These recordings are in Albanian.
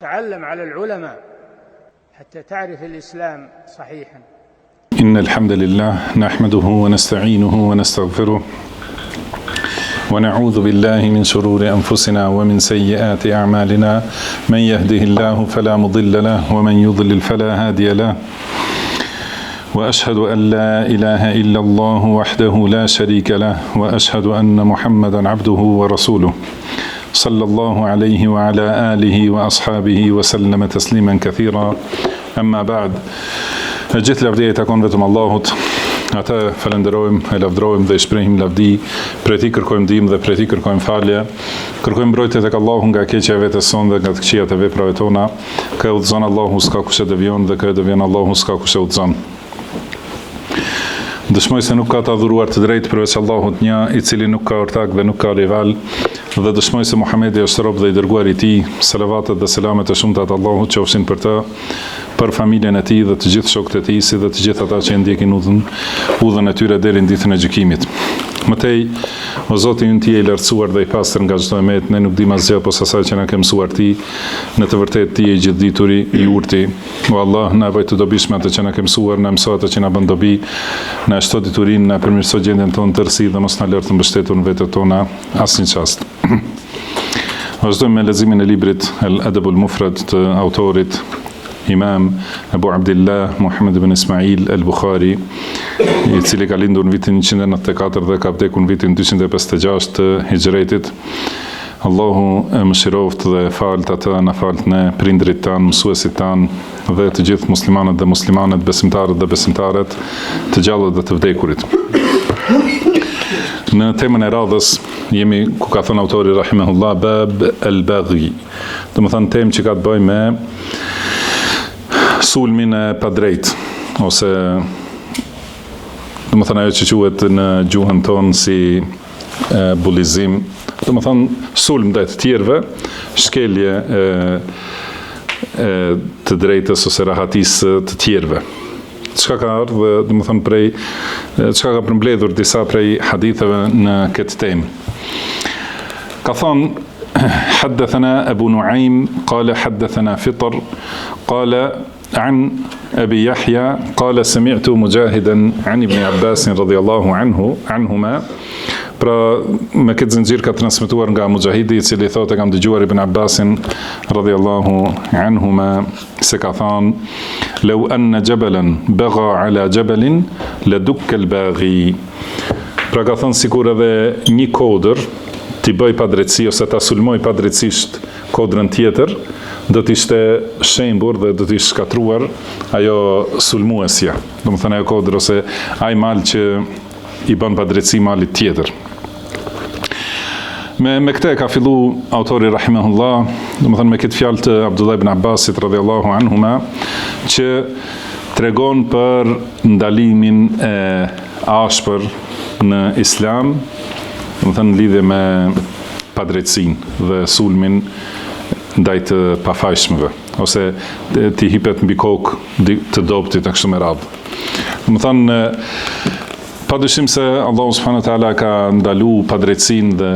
تعلم على العلماء حتى تعرف الإسلام صحيحا. إن الحمد لله نحمده ونستعينه ونستغفره ونعوذ بالله من شرور أنفسنا ومن سيئات أعمالنا من يهده الله فلا مضل له ومن يضلل فلا هادي له وأشهد أن لا إله إلا الله وحده لا شريك له وأشهد أن محمدا عبده ورسوله صلى الله عليه وعلى آله وأصحابه وسلم تسليما كثيرا أما بعد gjithë lavdia I takon vetëm Allahut. Atë falenderojmë, e lavdrojmë dhe I shprehim lavdi, prej Tij kërkojmë ndihmë dhe prej Tij kërkojmë falje. Kërkojmë mbrojtje tek Allahu nga keqja e vetes sonë dhe nga të këqijat e veprave tona. Kë udhëzon Allahu s'ka kush e devion dhe kë e devion Allahu s'ka kush e udhëzon. Dëshmoj se nuk ka të adhuruar të drejtë përveç Allahut një, I cili nuk ka ortak dhe nuk ka rival, dhe dëshmoj se Muhamedi është rob dhe I dërguar I Tij. Selavatet dhe selamet e shumta të Allahut qofshin për të, për familjen e tij dhe të gjithë shokët e tij, si dhe të gjithë ata që ndjekin udhën e tyre deri në ditën e gjykimit. Mëtej, o Zoti ynë Ti je I lartësuar dhe I pastër nga çdo emet, ne nuk dim asgjë posa asaj që na ke mësuar Ti, në të vërtetë Ti je I gjithdituri, I urti. O Allah, na bëj të dobishme atë që na ke mësuar, na mëso atë që na bën dobi, na shto diturinë, na përmirëso gjendjen tonë të tërësi dhe mos na lër të mbështetur në vetët tona asnjë çast. Vazhdojmë me leximin e librit El Adabul Mufrad të autorit Imam Abu Abdillah Muhammad ibn Ismail al-Bukhari, I cili ka lindur në vitin 194 dhe ka vdekur në vitin 256 të Hijretit. Allahu e mëshiroft dhe falt atë, na falt ne prindrit tanë, mësuesit tanë dhe të gjithë muslimanët dhe muslimanet, besimtarët dhe besimtaret, të gjallët dhe të vdekurit. Në temën e radhës jemi ku ka thënë autori rahimahullah bab al-baghi. Do të thënë temë që ka të bëjë me sulmin e padrejt, ose do të thënë ajo që quhet në gjuhën tonë si bulizim, do të thënë sulm ndaj të tjerëve, shkelje të drejtës ose rahatisë të tjerëve. Çka ka ardhur, do të thënë prej çka ka përmbledhur disa prej haditheve në këtë temë. Ka thonë حدثنا أبو نعيم قال حدثنا فطر قال عن أبي يحيى قال سمعت مجاهدا عن ابن عباس رضي الله عنهما. Pra me këtë zinxhir ka transmetuar nga Mujahidi, I cili thotë kam dëgjuar Ibn Abbasin radhiyallahu anhuma se ka thënë law anna jabalan bagha ala jabalin ladukka al-baghi. Pra ka thënë sikur edhe një kodër t'i bëj padrejtësi ose ta sulmoj padrejtësisht kodrën tjetër, do t'ishte shembur dhe do t'ishte shkatruar ajo sulmuesja. Do të thënë ajo kodër ose ai mal që I bën padrejtësi malit tjetër. Me këtë ka fillu autori rahimahullah, do të thënë me këtë fjalë të Abdullah ibn Abbasit radhiyallahu anhuma, që tregon për ndalimin e ashpër në Islam, do të thënë lidhje me padrejtësinë dhe sulmin ndaj të pafajshmëve, ose t'i hipet mbi kokë të dobtit e kështu me radhë. Do të thënë padyshim se Allahu subhanahu wa taala ka ndalu padrejtësinë dhe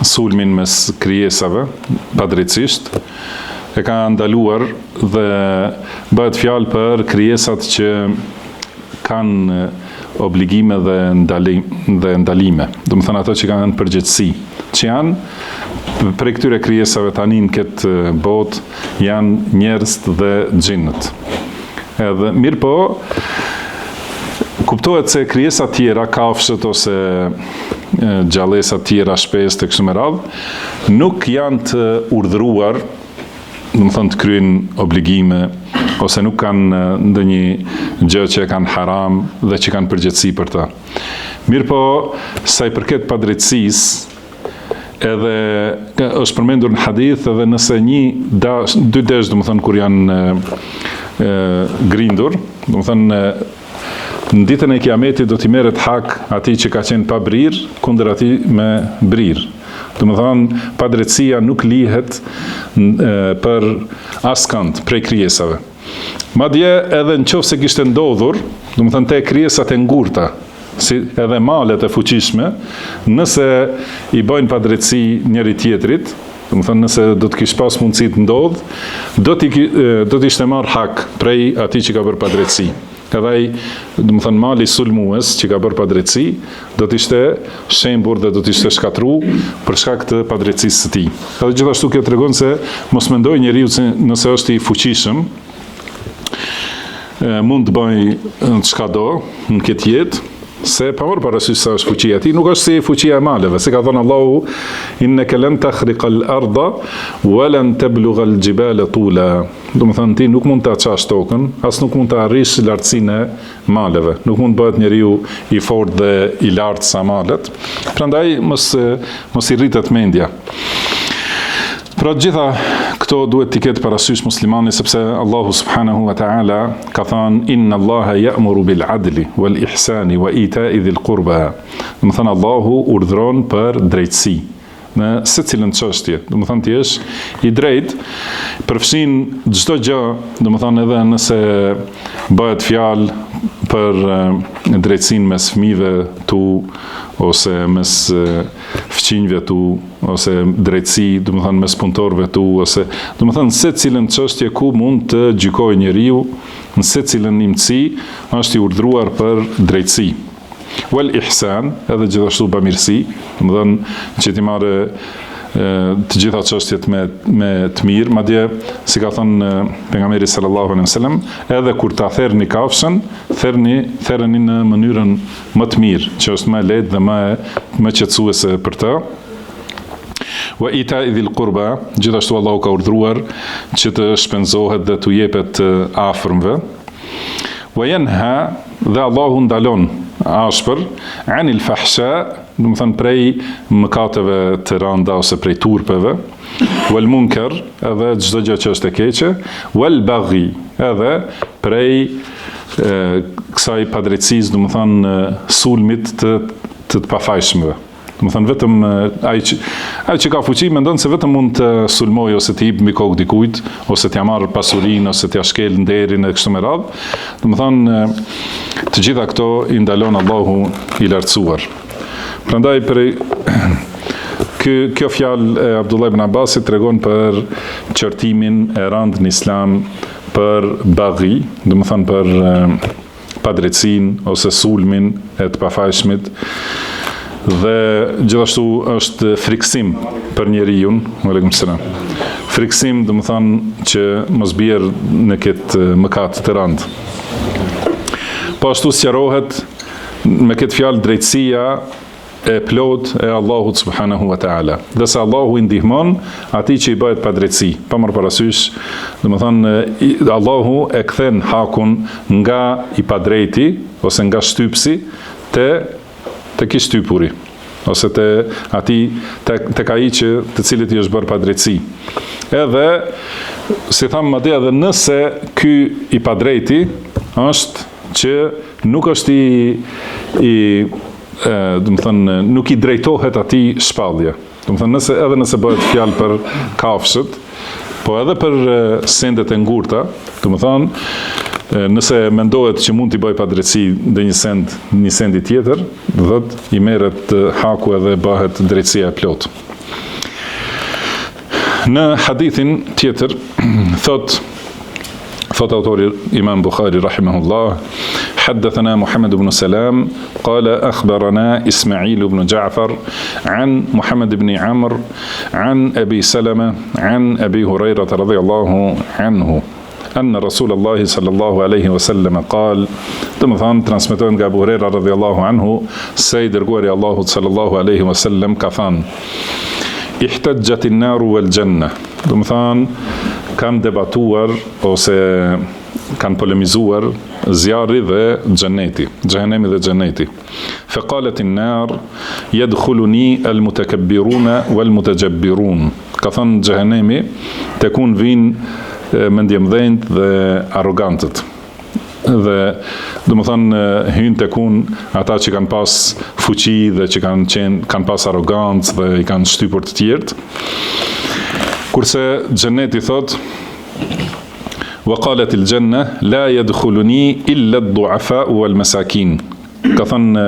sulmin mes krijesave, padrejtësisht e ka ndaluar dhe bëhet fjalë për krijesat që kanë obligime dhe ndalime. Do të thënë ato që kanë përgjegjësi, që janë prej këtyre krijesave tani në këtë botë janë njerëz dhe xhinët. Edhe mirë po, kuptohet se krijesa tjera, kafshët ose gjallësa tjera, shpesë të kështu me radhë, nuk janë të urdhëruar, do të thënë të kryejnë obligime, ose nuk kanë ndonjë gjë që e kanë haram dhe që kanë përgjegjësi për ta. Mirë po, sa I përket padrejtësisë, edhe është përmendur në hadith, edhe nëse dy desh, do të thënë kur janë grindur, do të thënë në ditën e kiametit do t'i merret hak atij që ka qenë pa brir kundër atij me brir. Do të thënë padrejtësia nuk lihet për askënd prej krijesave. Madje edhe nëse kishte ndodhur, do të thënë te krijesat e ngurta, si edhe malet e fuqishme, nëse I bëjnë padrejtësi njëri tjetrit, Domethënë nëse do të kish pas mundësi të ndodh, do të ishte marr hak prej atij që ka bërë padrejtësi. Edhe ai, domethënë mali sulmues që ka bërë padrejtësi, do të ishte shembur dhe do të ishte shkatruar për shkak të padrejtësisë së tij. Edhe gjithashtu kjo tregon se mos mendoj njeriu se nëse është i fuqishëm, mund të bëj çka do në këtë jetë, se pa marrë parasysh sa është fuqia e tij, nuk është si fuqia e maleve, se ka thënë Allahu innaka lan takhriqa al-ardha wa lan tablugha al-jibala tula. Domethënë ti nuk mund ta çash tokën, as nuk mund ta arrish lartësinë e maleve. Nuk mund bëhet njeriu i fortë dhe i lartë sa malet. Prandaj mos i rritet mendja. Pra gjitha këto duhet t'i ketë parasysh muslimani, sepse Allahu subhanahu wa ta'ala ka thënë inna Allaha ya'muru bil adli wal ihsani wa ita'i dhil qurba. Do të thënë Allahu urdhron për drejtësi në secilën çështje. Do të thënë ti je i drejtë, përfshin çdo gjë, do të thënë edhe nëse bëhet fjalë për drejtësinë mes fëmijëve tu ose mes fëmijëve tu ose drejtësi, do të thënë mes punëtorëve tu ose do të thënë secilën çështje ku mund të gjykojë njeriu, në secilën imtësi është i urdhëruar për drejtësi. Wal ihsan, edhe gjithashtu bamirësi, do të thënë që ti marrë të gjitha çështjet me të mirë, madje si ka thënë pejgamberi sallallahu alaihi wasallam, edhe kur ta therrni kafshën, therrni në mënyrën më të mirë, që është më lehtë dhe më qetësuese për të. Wa ita'i dhil qurba, gjithashtu Allahu ka urdhëruar që të shpenzohet dhe t'u jepet afërmve. Wa yanha, dhe Allahu ndalon ashpër anil fahsha, do të thënë prej mëkateve të rënda ose prej turpeve, wal munkar, edhe çdo gjë që është e keqe, wal baghi, edhe prej kësaj padrejtësisë, do të thënë sulmit të pafajshmëve. Do të thënë vetëm ai që ka fuqi mendon se vetëm mund të sulmojë ose të jep mbi kokë dikujt, ose t'ia marr pasurinë, ose t'ia shkel nderin e kështu me radhë. Do të thënë të gjitha këto i ndalon Allahu i lartësuar. Prandaj kjo fjalë e Abdullah ibn Abbasit tregon për qortimin e rënd në Islam për baghi, do të thënë për padrejtësinë ose sulmin e të pafajshmit, dhe gjithashtu është friksim për njeriu, aleikum selam. Friksim, do të thënë që mos bjerë në këtë mëkat të rënd. Po ashtu sqarohet me këtë fjalë drejtësia e plot e Allahut subhanahu wa ta'ala. Dhe se Allahu i ndihmon atij që i bëhet pa drejtësi. Pa marrë parasysh, do të thënë Allahu e kthen hakun nga i padrejti ose nga shtypsi te ky shtypuri, ose tek ai të cilit i është bërë padrejtësi. Edhe si tham madje edhe nëse ky i padrejti është që nuk është do të thënë nuk i drejtohet atij shpallje. Do të thënë edhe nëse bëhet fjalë për kafshët, po edhe për sendet e ngurta, do të thënë nëse mendohet që mund t'i bëj padrejtësi dhe një sendi tjetër, do të i merret haku edhe bëhet drejtësia e plot. Në hadithin tjetër thot autori Imam Bukhari rahimahullah, حدثنا محمد بن سلام قال أخبرنا إسماعيل بن جعفر عن محمد بن عمرو عن أبي سلمة عن أبي هريرة رضي الله عنه أن رسول الله صلى الله عليه وسلم قال تمثان ترانسميتون أبو هريرة رضي الله عنه سيد رجوري الله صلى الله عليه وسلم كفان احتجت النار والجنة تمثان كان دباتور أو kanë polemizuar zjarri dhe xhenemi dhe xheneti. Faqalet an-nar yadkhuluni al-mutakabbiruna wal-mutajabbirun. Ka thënë xhenemi tekun vinë mendjemdhënjt dhe arrogantët. Dhe domethënë hyn tekun ata që kanë pas fuqi dhe që kanë pas arrogancë dhe i kanë shtypur të tjerët. Kurse xheneti thotë وقالت الجنة لا يدخلني إلا الضعفاء والمساكين. Ka thënë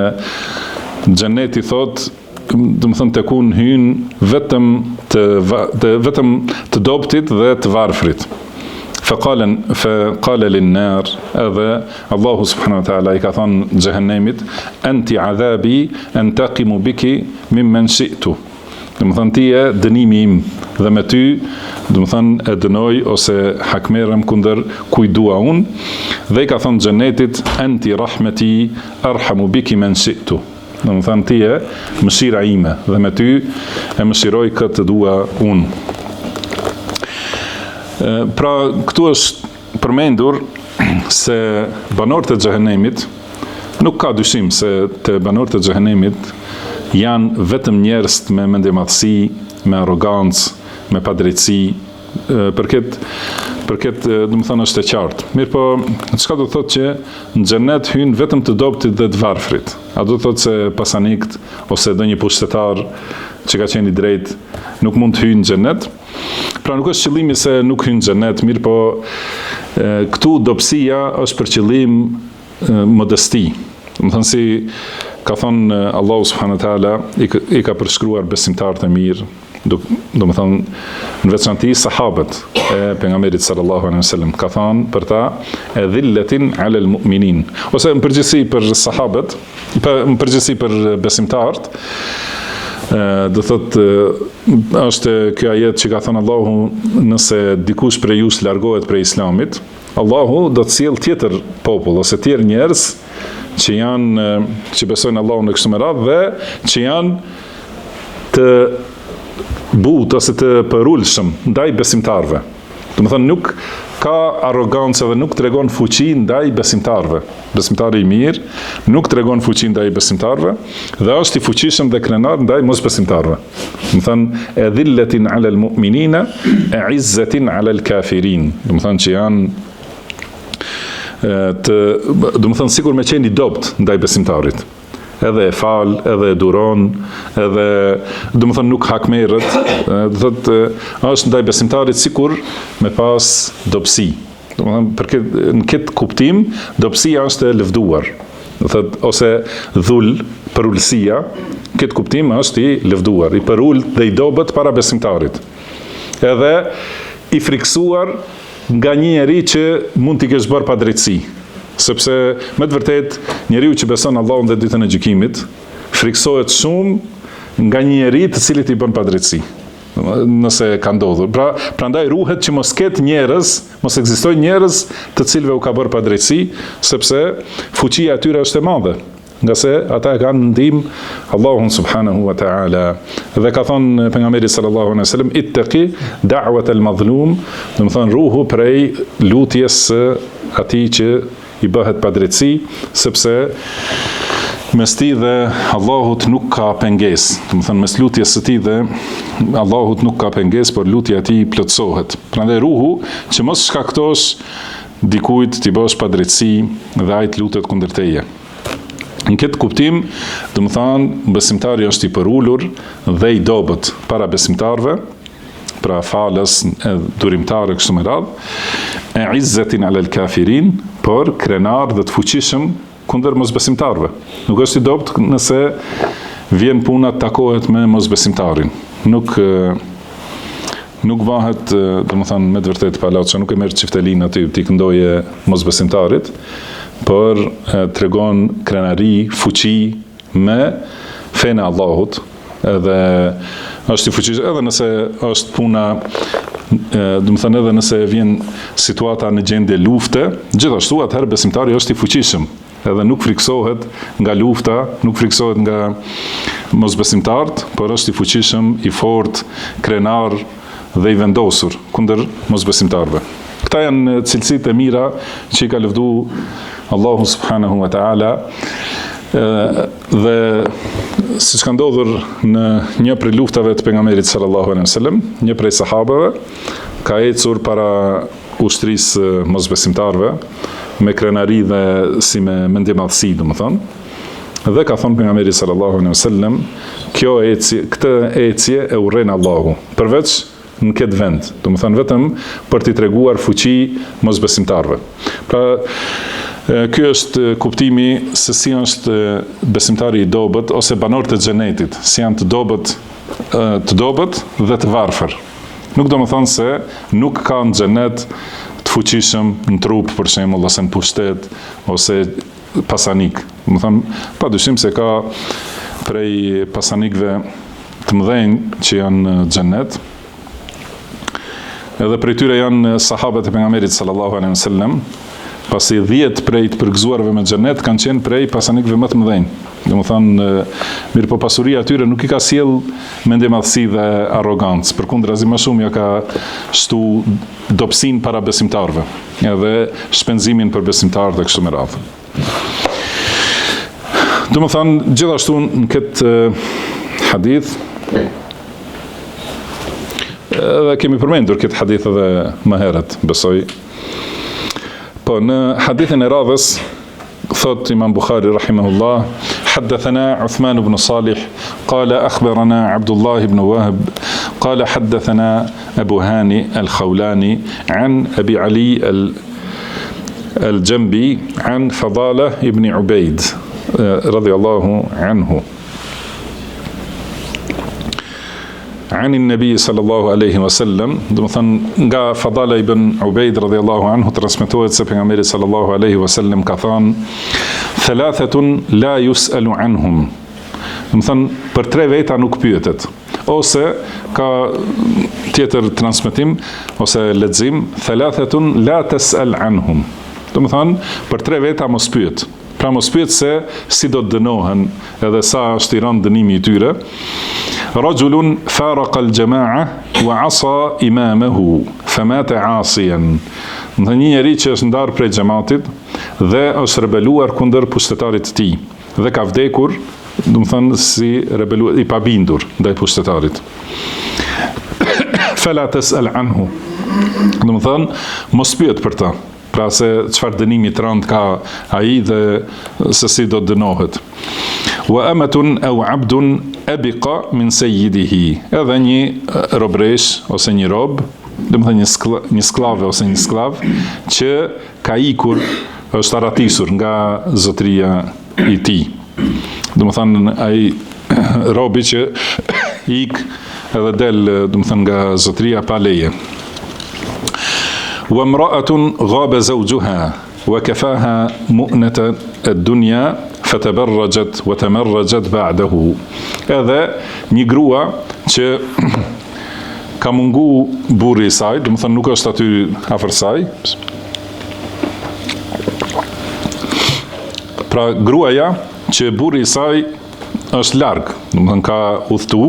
xheneti thot domethënë tekun hyn vetëm të dobtit dhe të varfrit. فقال للنار هذا الله سبحانه وتعالى i ka thënë xhehenemit anti adhabi antaqimu biki mimman shi'tu. Domethënë ti je dënimi im dhe me ty domethënë e dënoj ose hakmerem kundër kujt dua unë, dhe i ka thënë xhenetit anti rahmeti arhamu biki man shi'tu. Domethënë ti je mëshira ime dhe me ty e mëshiroj këtë dua unë. Pra këtu është përmendur se banorët e xhehenemit, nuk ka dyshim se te banorët e xhehenemit janë vetëm njerëz me mendjemadhësi, me arrogancë, me padrejtësi, për këtë domethënë është e qartë. Mirë po, çka do të thotë që në xhenet hyn vetëm të dobtit dhe të varfrit? A do të thotë se pasanikët ose ndonjë pushtetar që ka qenë i drejtë nuk mund të hyjnë në xhenet? Pra nuk është qëllimi se nuk hyn në xhenet, mirë po këtu dobësia është për qëllim modesti. Domethënë si ka thënë Allahu subhanahu wa taala i ka përshkruar besimtarët e mirë, domethënë në veçanti sahabët e pejgamberit sallallahu alaihi wasallam, ka thënë për ta edhillatin ala almu'minin, ose në përgjithësi për sahabët, në përgjithësi për besimtarët. Do thotë është kjo ajet që ka thënë Allahu, nëse dikush prej jush largohet prej islamit, Allahu do të sjell tjetër popull ose tjerë njerëz që besojnë Allahun në kështu me radhë dhe që janë të butë ose të përulshëm ndaj besimtarve. Domethënë nuk ka arrogancë dhe nuk tregon fuqi ndaj besimtarve. Besimtari i mirë nuk tregon fuqi ndaj besimtarve dhe është i fuqishëm dhe krenar ndaj mosbesimtarve. Domethënë edhillatin ala almu'minina izzatin ala alkafirin. Domethënë që janë domethënë sikur me qenë i dopt ndaj besimtarit. Edhe e fal, edhe e duron, edhe domethënë nuk hakmerret, do thotë është ndaj besimtarit sikur me pas dobësi. Domethënë në këtë kuptim dobësia është e lëvduar. Do thotë ose dhull, përulësia, këtë kuptim është i lëvduar, i përult dhe i dobët para besimtarit. Edhe i friksuar nga një njeri që mund t'i kesh bërë padrejtësi. Sepse me të vërtet njeriu që beson Allahun dhe ditën e gjykimit friksohet shumë nga një njeri të cilit i bën padrejtësi, nëse ka ndodhur. Prandaj ruhet që mos ketë njerëz, mos ekzistojnë njerëz të cilëve u ka bërë padrejtësi, sepse fuqia e tyre është e madhe, nga se ata e kanë ndihmë Allahun subhanahu wa ta'ala. Dhe ka thonë pejgamberi sallallahu alaihi wasallam ittaqi da'wat al-madhlum, do të thonë ruhu prej lutjes së atij që i bëhet padrejtësi, sepse mes tij dhe Allahut nuk ka pengesë. Do të thonë mes lutjes së tij dhe Allahut nuk ka pengesë, por lutja e tij plotësohet. Prandaj ruhu që mos shkaktosh dikujt t'i bësh padrejtësi dhe ai të lutet kundër teje. Në këtë kuptim, do të thonë besimtari është i përulur dhe i dobët para besimtarve, pra falës, durimtarë kështu me radhë, e izzetin ala al-kafirin, por krenar dhe të fuqishëm kundër mosbesimtarve. Nuk është i dobët nëse vjen puna të takohet me mosbesimtarin. Nuk vahet, domethënë me të vërtetë palaço, nuk e merr çiftelin aty ti këndoje mosbesimtarit, por tregon krenari, fuqi me fenë e Allahut, edhe është i fuqishëm, edhe nëse është puna, domethënë edhe nëse vjen situata në gjendje lufte, gjithashtu atëherë besimtari është i fuqishëm, edhe nuk friksohet nga lufta, nuk friksohet nga mosbesimtarët, por është i fuqishëm, i fortë, krenar dhe i vendosur kundër mosbesimtarëve. Këta janë cilësitë e mira që i ka lëvdu Allahu subhanahu wa ta'ala, dhe siç ka ndodhur në një prej luftave të pejgamberit sallallahu alaihi wasallam, një prej sahabeve ka ecur para ushtrisë mosbesimtarëve me krenari dhe si me mendjemadhësi, domethënë. Dhe ka thonë pejgamberi sallallahu alaihi wasallam, këtë ecje e urren Allahu, përveç në këtë vend, domethënë vetëm për t'i treguar fuqi mosbesimtarëve. Pra Ky është kuptimi se si është besimtari I dobët ose banorët e xhenetit, si janë të dobët dhe të varfër. Nuk do më thonë se nuk ka në xhenet të fuqishëm në trup, për shembull, ose në pushtet, ose pasanik. Do më thonë, padyshim se ka prej pasanikëve të mëdhenj që janë në xhenet. Edhe prej tyre janë sahabët e pejgamberit sallallahu alaihi wasallam, pasi 10 prej të përgëzuarve me xhenet kanë qenë prej pasanikëve më të mëdhenj. Domethënë, mirë po pasuria atyre nuk I ka sjell mendjemadhësi dhe arrogancë, përkundrazi më shumë ja ka shtu dobësinë para besimtarëve, edhe shpenzimin për besimtarët dhe kështu me radhë. Domethënë, gjithashtu në këtë hadith edhe kemi përmendur këtë hadith edhe më herët, besoj. Po në hadithin e radhës thot Imam Bukhari rahimahullah, حدثنا عثمان بن صالح قال أخبرنا عبد الله بن وهب قال حدثنا أبو هاني الخولاني عن أبي علي الجنبي عن فضالة بن عبيد رضي الله عنه عن النبي صلى الله عليه وسلم. Do të thënë nga Fadala ibn Ubaid radhiyallahu anhu transmetohet se pejgamberi sallallahu alaihi wasallam ka thënë thalathatun la yus'alu anhum. Do të thënë për 3 veta nuk pyetet. Ose ka tjetër transmetim ose lexim thalathatun la tas'al anhum. Do të thënë për 3 veta mos pyet. Pra mos pyet se si do të dënohen edhe sa është I rënë dënimi I tyre. Rajulun faraqa al-jama'a wa 'asa imamahu famata 'asiyan. Një njeri që është ndarë prej xhamatit dhe është rebeluar kundër pushtetarit të tij dhe ka vdekur, do të thënë si rebeluar I pabindur ndaj pushtetarit. Fala tas'al anhu. Do të thënë mos pyet për ta. Pra se çfarë dënimi të rënd ka ai dhe se si do të dënohet. Wa amatun aw 'abdun abiqa min sayyidihi. Edhe një robresh ose një rob, do të thënë një skllave ose një sklav që ka ikur, është aratisur nga zotëria I tij. Do të thënë ai robi që ik edhe del, do të thënë nga zotëria pa leje. وامرأة غاب زوجها وكفاها مؤنة الدنيا فتبرجت وتمرجت بعده. Edhe një grua që ka mungu burri I saj, do të thënë nuk është aty afër saj. Pra gruaja që burri I saj është larg, do të thënë ka udhëtu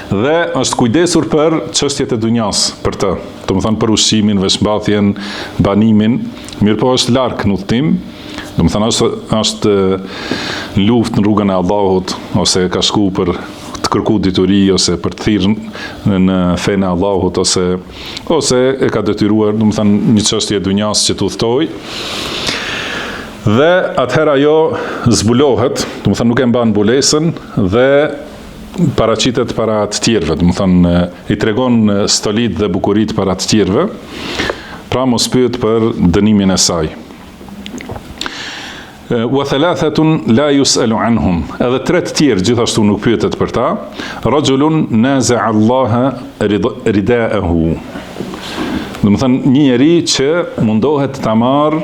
dhe është kujdesur për çështjet e dunjas për të. Do të thënë për ushqimin, veshmbathjen, banimin, mirë po është larg në udhtim, do të thënë është në luftë në rrugën e Allahut, ose ka shku për të kërkuar dituri, ose për të thirrë në fenë e Allahut, ose e ka detyruar, do të thënë një çështje e dunjas që të udhtojë. Dhe atëherë ajo zbulohet, do të thënë nuk e mban mbulesën dhe paraqitet para të tjerëve, do të thënë I tregon stolit dhe bukurit para të tjerëve, pra mos pyet për dënimin e saj. Wa thalathatun la yus'alu anhum. Edhe 3 të tjerë gjithashtu nuk pyetet për ta. Rajulun naza'a Allaha rida'ahu. Do të thënë një njeri që mundohet ta marrë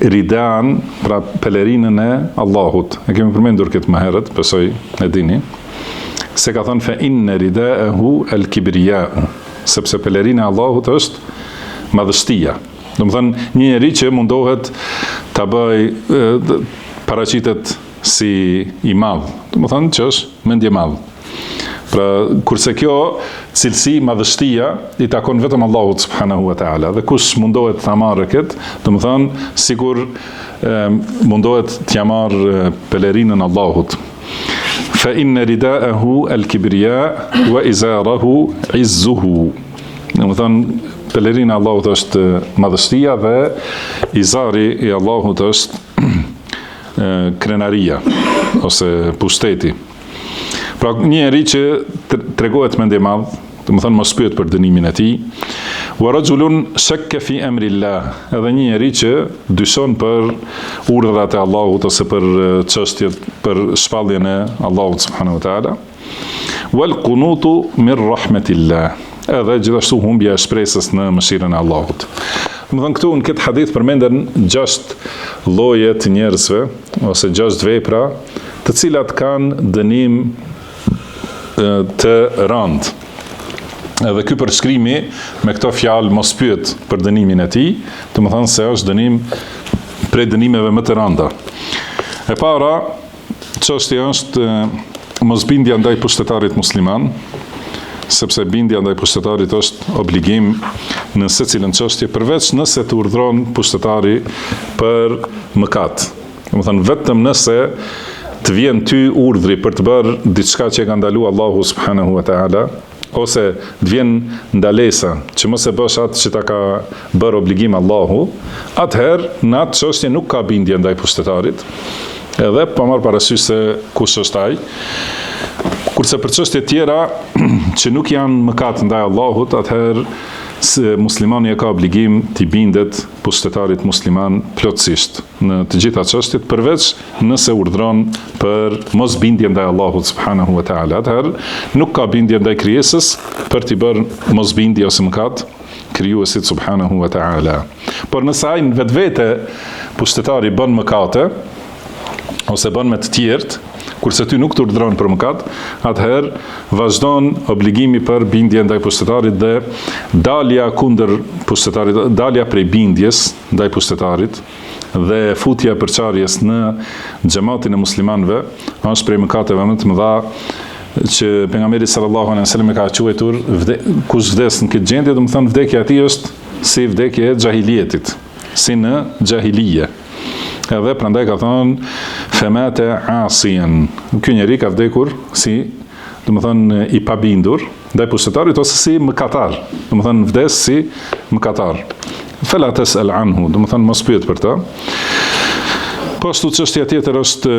ridan, pra pelerinën e Allahut. E kemi përmendur këtë më herët, besoj e dini. Se ka thënë fe inne rida'ahu al-kibriya'u, sepse pelerina e Allahut është madhështia. Do të thënë një njeri që mundohet ta bëj paraqitet si I madh, do të thënë që është mendje madh. Pra kurse kjo cilësi madhështia I takon vetëm Allahut subhanahu wa ta'ala, dhe kush mundohet ta marrë këtë, do të thënë sikur mundohet t'ja marrë pelerinën e Allahut. Fa inna rida'ahu al-kibriya wa izarahu izzuhu. Do të thënë pelerina e Allahut është madhështia dhe izari I Allahut është krenaria ose pushteti. Pra një njeri që tregohet mendje madh, do të thënë mos pyet për dënimin e tij. Wa rajulun shakka fi amri Allah, edhe një njeri që dyshon për urdhrat e Allahut ose për çështjet, për shpalljen e Allahut subhanahu wa taala. Wal qunutu min rahmatillah, edhe gjithashtu humbja e shpresës në mëshirën e Allahut. Më thënë këtu në këtë hadith përmenden 6 lloje të njerëzve ose 6 vepra të cilat kanë dënim të rëndë. Edhe ky përshkrimi me këto fjalë mos pyet për dënimin e tij, do të thonë se është dënim prej dënimeve më të rënda. E para, çështja është mosbindja ndaj pushtetarit musliman, sepse bindja ndaj pushtetarit është obligim në secilën çështje, përveç nëse të urdhron pushtetari për mëkat. Do të thonë vetëm nëse të vjen ty urdhri për të bërë diçka që e ka ndaluar Allahu subhanahu wa taala, ose të vjen ndalesa që mos e bësh atë që ta ka bërë obligim Allahu, atëherë në atë çështje nuk ka bindje ndaj pushtetarit, edhe pa marrë parasysh se kush është ai. Kurse për çështje tjera që nuk janë mëkat ndaj Allahut, atëherë se muslimani e ka obligim t'i bindet pushtetarit musliman plotësisht në të gjitha çështjet, përveç nëse urdhron për mos bindje ndaj Allahut subhanahu wa taala. Atëherë nuk ka bindje ndaj krijesës për t'i bërë mos bindje ose mëkat krijuesit subhanahu wa taala. Por nëse ai në vetvete pushtetari bën mëkate ose bën me të tjerët, kurse ty nuk të urdhron për mëkat, atëherë vazhdon obligimi për bindje ndaj pushtetarit dhe dalja kundër pushtetarit, dalja prej bindjes ndaj pushtetarit dhe futja e përçarjes në xhamatin e muslimanëve është prej mëkateve më të mëdha që pejgamberi sallallahu alejhi wasallam e ka quajtur kush vdes në këtë gjendje, do të thonë vdekja e tij është si vdekja e xahilietit, si në xahilije. Edhe prandaj ka thonë femate asien. Ky njeri ka vdekur si, do të thonë, i pabindur ndaj pushtetarit ose si mëkatar. Do të thonë vdes si mëkatar. Fala tas'al anhu, do të thonë mos pyet për të. Po ashtu çështja tjetër është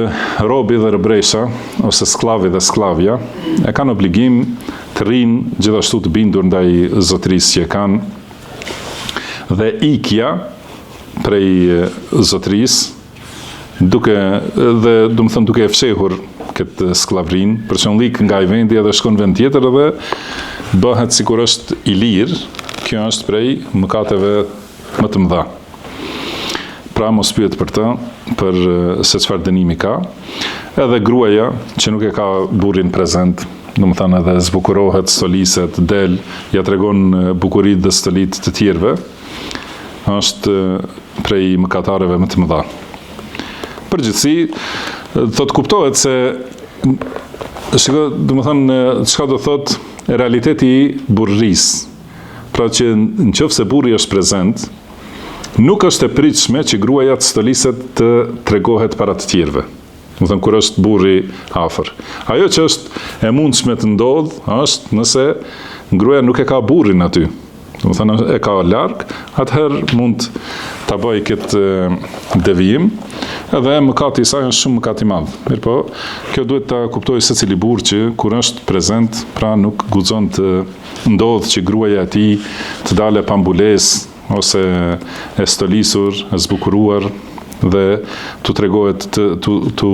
robi dhe robresha ose sklavi dhe sklavja, e kanë obligim të rinë gjithashtu të bindur ndaj zotërisë që kanë dhe ikja prej zotërisë duke e fshehur këtë sklavrin, për shembull nga i vendi edhe shkon në vend tjetër edhe bëhet sikur është i lirë, kjo është prej mëkateve më të mëdha. Pra mos pyet për të, për se çfarë dënimi ka. Edhe gruaja që nuk e ka burrin prezent, do të thonë edhe zbukurohet, stoliset, del, ja tregon bukuritë dhe stolitë të tjerëve, është prej mëkatareve më të mëdha. Përgjithësi, thot kuptohet se do të thonë çka do thot realiteti i burrisë. Pra që nëse burri është prezent, nuk është e pritshme që gruaja të stoliset të tregohet para të tjerëve. Do të thonë kur është burri afër. Ajo që është e mundshme të ndodhë është nëse gruaja nuk e ka burrin aty. Do të thonë e ka larg, atëherë mund ta bëj këtë devijim. Edhe mëkati i saj është shumë mëkat i madh. Mirpo, kjo duhet ta kuptojë secili burr që kur është prezent, pra nuk guxon të ndodhë që gruaja e tij të dalë pa mbulesë ose e stolisur, e zbukuruar dhe tu tregohet tu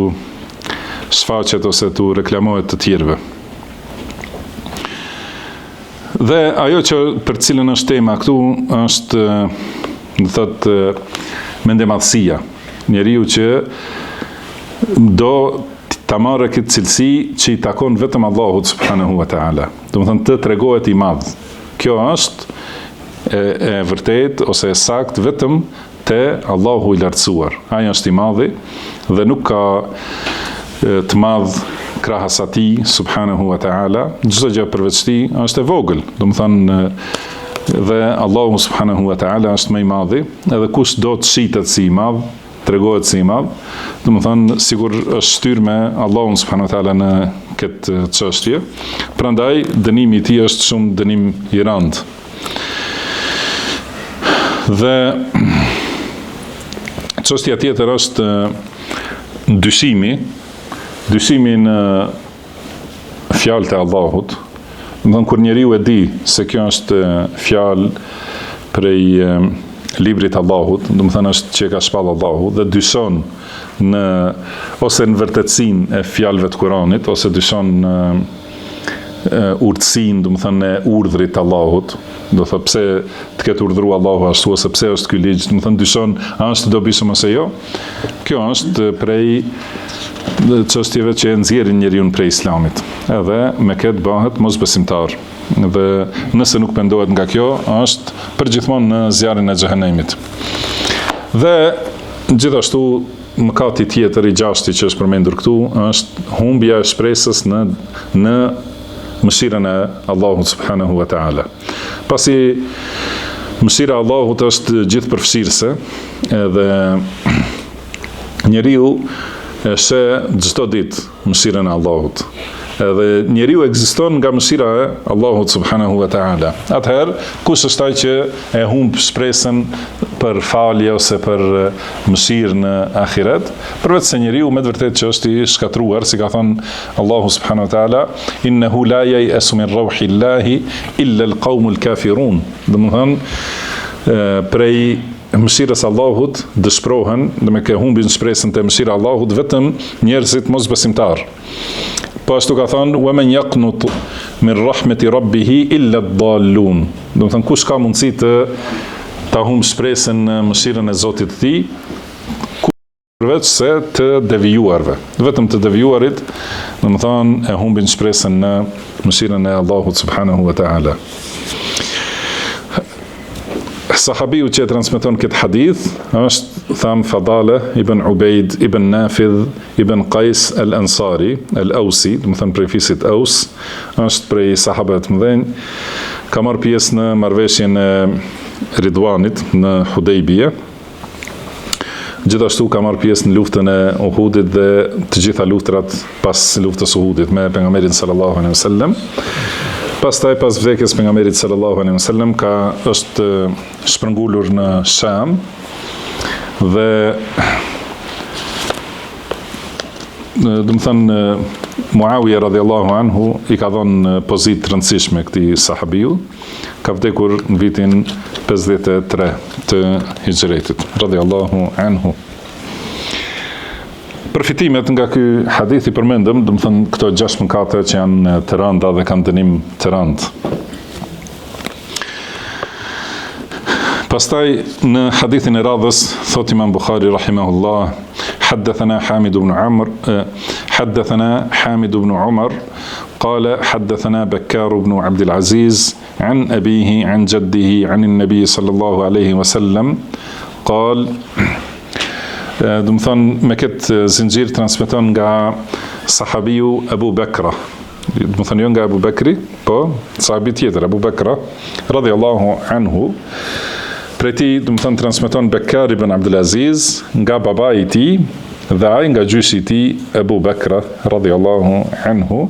shfaqet ose tu reklamohet të tjerëve. Dhe ajo që për cilën është tema këtu është, do thotë, mendemadhësia. Njeriu që do ta marrë këtë cilësi që i takon vetëm Allahut subhanahu wa taala. Do të thonë të tregohet i madh. Kjo është e vërtet ose e sakt vetëm te Allahu i lartësuar. Ai është i madhi dhe nuk ka të madh krahas atij subhanahu wa taala. Çdo gjë përveç tij është e vogël. Do të thonë dhe Allahu subhanahu wa taala është më i madhi, edhe kush do të shitet si i madh, tregohet si i madh, do të thonë sigur është shtyr me Allahun subhanahu wa taala në këtë çështje. Prandaj dënimi i tij është shumë dënim i rëndë. Dhe çështja tjetër është dyshimi në fjalët e Allahut. Do të thonë kur njeriu e di se kjo është fjalë prej librit Allahut, do të thënë është që ka shpall Allahu dhe dyshon ose në vërtetësinë e fjalëve të Kuranit, ose dyshon në urtësinë, do të thënë e urdhrit të Allahut, do të thotë pse të ketë urdhëruar Allahu ashtu, ose pse është ky ligj, do të thënë dyshon a është dobishëm ose jo. Kjo është prej çështjeve që e nxjerrin njeriu prej Islamit. Edhe me këtë bëhet mosbesimtar. Dhe nëse nuk pendohet nga kjo, është përgjithmonë në zjarrin e xhehenemit. Dhe gjithashtu mëkati tjetër i gjashti që është përmendur këtu është humbja e shpresës në mëshirën e Allahut subhanahu wa taala. Pasi mëshira e Allahut është gjithëpërfshirëse, edhe njeriu e sheh çdo ditë mëshirën e Allahut. Edhe njeriu ekziston nga mëshira e Allahut subhanahu wa taala. Atëherë, kush është ai që e humb shpresën për falje ose për mëshirë në ahiret, përveç se njeriu me të vërtetë që është i shkatruar, si ka thënë Allahu subhanahu wa taala, innahu la ya'asu min rauhillahi illa alqaumul kafirun. Domethënë prej mëshirës Allahut dëshpërohen, dhe me ke humbin shpresën të mëshira Allahut vetëm njerëzit mosbesimtar. Po ashtu ka thënë wa man yaqnut min rahmeti rabbih illa ad-dallun. Do të thënë kush ka mundësi ta humb shpresën në mëshirën e Zotit të tij, përveç se të devijuarve. Vetëm të devijuarit, do të thënë e humbin shpresën në mëshirën e Allahut subhanahu wa taala. Sahabiu që e transmeton këtë hadith është Fadale ibn Ubejd ibn Nafidh ibn Qais al-Ansari, al-Ausi, do të thënë prej fisit Aus, është prej sahabëve të mëdhenj, ka marrë pjesë në marrëveshjen e Ridwanit në Hudejbije. Gjithashtu ka marrë pjesë në luftën e Uhudit dhe të gjitha luftrat pas luftës Uhudit me pejgamberin sallallahu alaihi wasallam. Pastaj pas vdekjes pejgamberit sallallahu alaihi wasallam është shpërngulur në Sham dhe do të thënë Muawiya radhiyallahu anhu i ka dhënë pozitë të rëndësishme këtij sahabiu, ka vdekur në vitin 53 të Hijretit radhiyallahu anhu. Përfitimet nga ky hadith i përmendëm, do të thënë këto 6 mëkate që janë të rënda dhe kanë dënim të rënd. Pastaj në hadithin e radhës thot Imam Bukhari rahimahullah, حدثنا حامد بن عمر قال حدثنا بكار بن عبد العزيز عن أبيه عن جده عن النبي صلى الله عليه وسلم قال. Do të thonë me këtë zinxhir transmeton nga sahabiu Abu Bakra. Do të thonë jo nga Abu Bakri, po sahabi tjetër Abu Bakra radhiyallahu anhu. Prej tij do të thonë transmeton Bekar ibn Abdul Aziz nga babai i tij dhe ai nga gjyshi i tij Abu Bakra radhiyallahu anhu.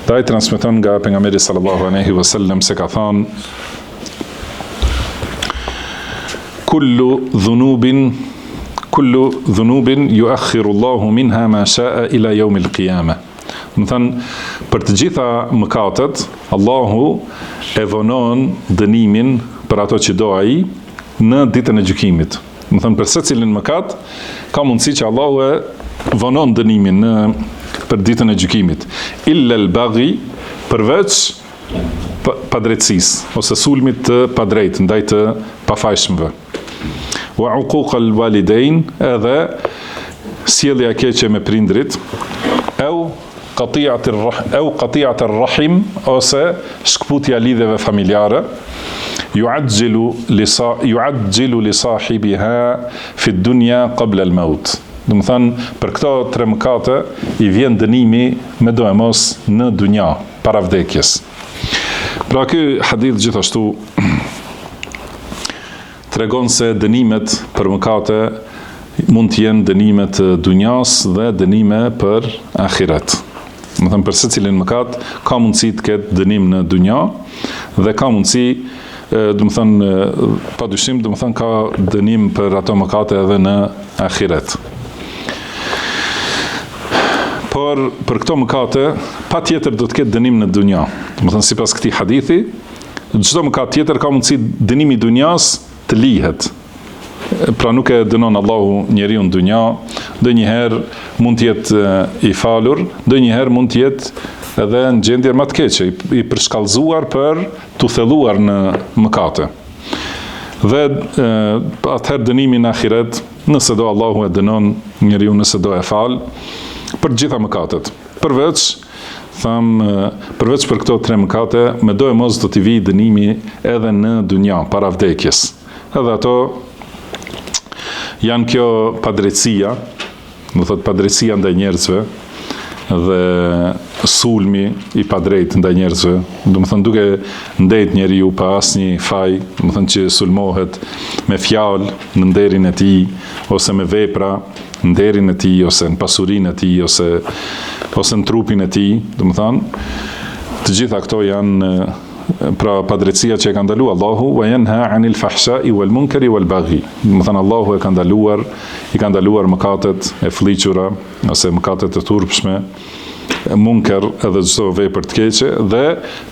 Dhe ai transmeton nga pejgamberi sallallahu alaihi wasallam se ka thënë kullu dhunubin yuakhiru Allahu minha ma sha'a ila yawm al-qiyamah. Do thënë për të gjitha mëkatet Allahu e vonon dënimin për ato që do ai në ditën e gjykimit. Do thënë për secilin mëkat ka mundësi që Allahu e vonon dënimin për ditën e gjykimit. Illa al-baghi, përveç padrejtësisë ose sulmit të padrejtë ndaj të pafajshmëve. Wa uquq al-walidain, edhe sjellja e keqe me prindrit, au qati'at ar-rahim, ose shkputja lidhjeve familjare, yu'ajjilu li sahibiha fi ad-dunya qabla al-maut. Do të thënë për këto 3 mëkate i vjen dënimi me do e mos në dunja para vdekjes. Pra ky hadith gjithashtu tregon se dënimet për mëkate mund të jenë dënime të dunjas dhe dënime për ahiret. Do të thënë për secilin mëkat ka mundësi të ketë dënim në dunja dhe ka mundësi, do të thënë padyshim, do të thënë ka dënim për ato mëkate edhe në ahiret. Por për këto mëkate patjetër do të ketë dënim në dunja. Do të thënë sipas këtij hadithi çdo mëkat tjetër ka mundësi dënimi i dunjas të lihet. Pra nuk e dënon Allahu njeriu në dunja, ndonjëherë mund të jetë i falur, ndonjëherë mund të jetë edhe në gjendje më të keqe, i përshkallëzuar për t'u thelluar në mëkate. Dhe atëherë dënimi në ahiret, nëse do Allahu e dënon njeriu, nëse do e fal për gjitha mëkatet. Përveç për këto 3 mëkate, me do e mos do t'i vijë dënimi edhe në dunja, para vdekjes. Edhe ato janë kjo padrejtësia, do thot padrejtësia ndaj njerëzve dhe sulmi i padrejt ndaj njerëzve, do të thënë duke ndejt njeriu pa asnjë faj, do të thënë që sulmohet me fjalë në nderin e tij, ose me vepra në nderin e tij, ose në pasurinë e tij, ose në trupin e tij, do të thënë të gjitha këto janë pra padrejtësia që e ka ndaluar Allahu, wa yanha 'anil fahsha'i wal munkari wal baghi. Do të thënë Allahu i ka ndaluar mëkatet e fllihura ose mëkatet e turpshme, munker edhe çdo vepër të keqe dhe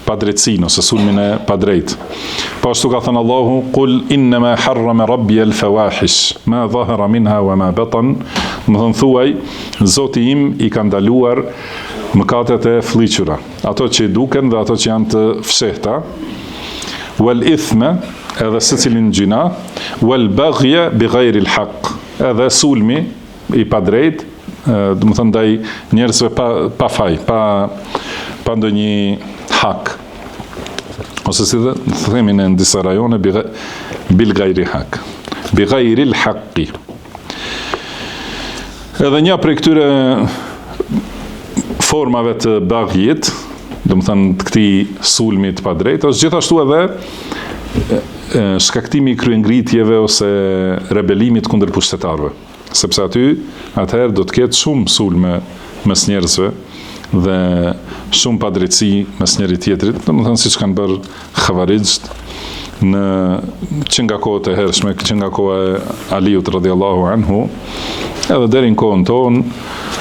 padrejtësinë ose sulmin e padrejt. Po ashtu ka thënë Allahu, qul innama harrama rabbi al fawahish ma dhahara minha wa ma batan. Do të thënë thuaj, Zoti im i ka ndaluar mëkatet e fllihura, ato që i duken dhe ato që janë të fshehta, wal ithma, edhe secilin gjina, wal baghya bighayri al haqq, edhe sulmi i padrejt, do të thënë ndaj njerëzve pa faj, pa ndonjë hak, ose si dhe themi në disa rajone bil ghayri haq, bighayri al haqqi. Edhe një prej këtyre formave të baghjit, do të thënë të këtij sulmi të padrejtë, është gjithashtu edhe shkaktimi i kryengritjeve ose rebelimit kundër pushtetarëve, sepse atëherë do të ketë shumë sulme mes njerëzve dhe shumë padrejtësi mes njëri tjetrit, do të thënë siç kanë bërë Khawarijt që nga kohët e hershme, që nga koha e Aliut radhiyallahu anhu, edhe deri në kohën tonë,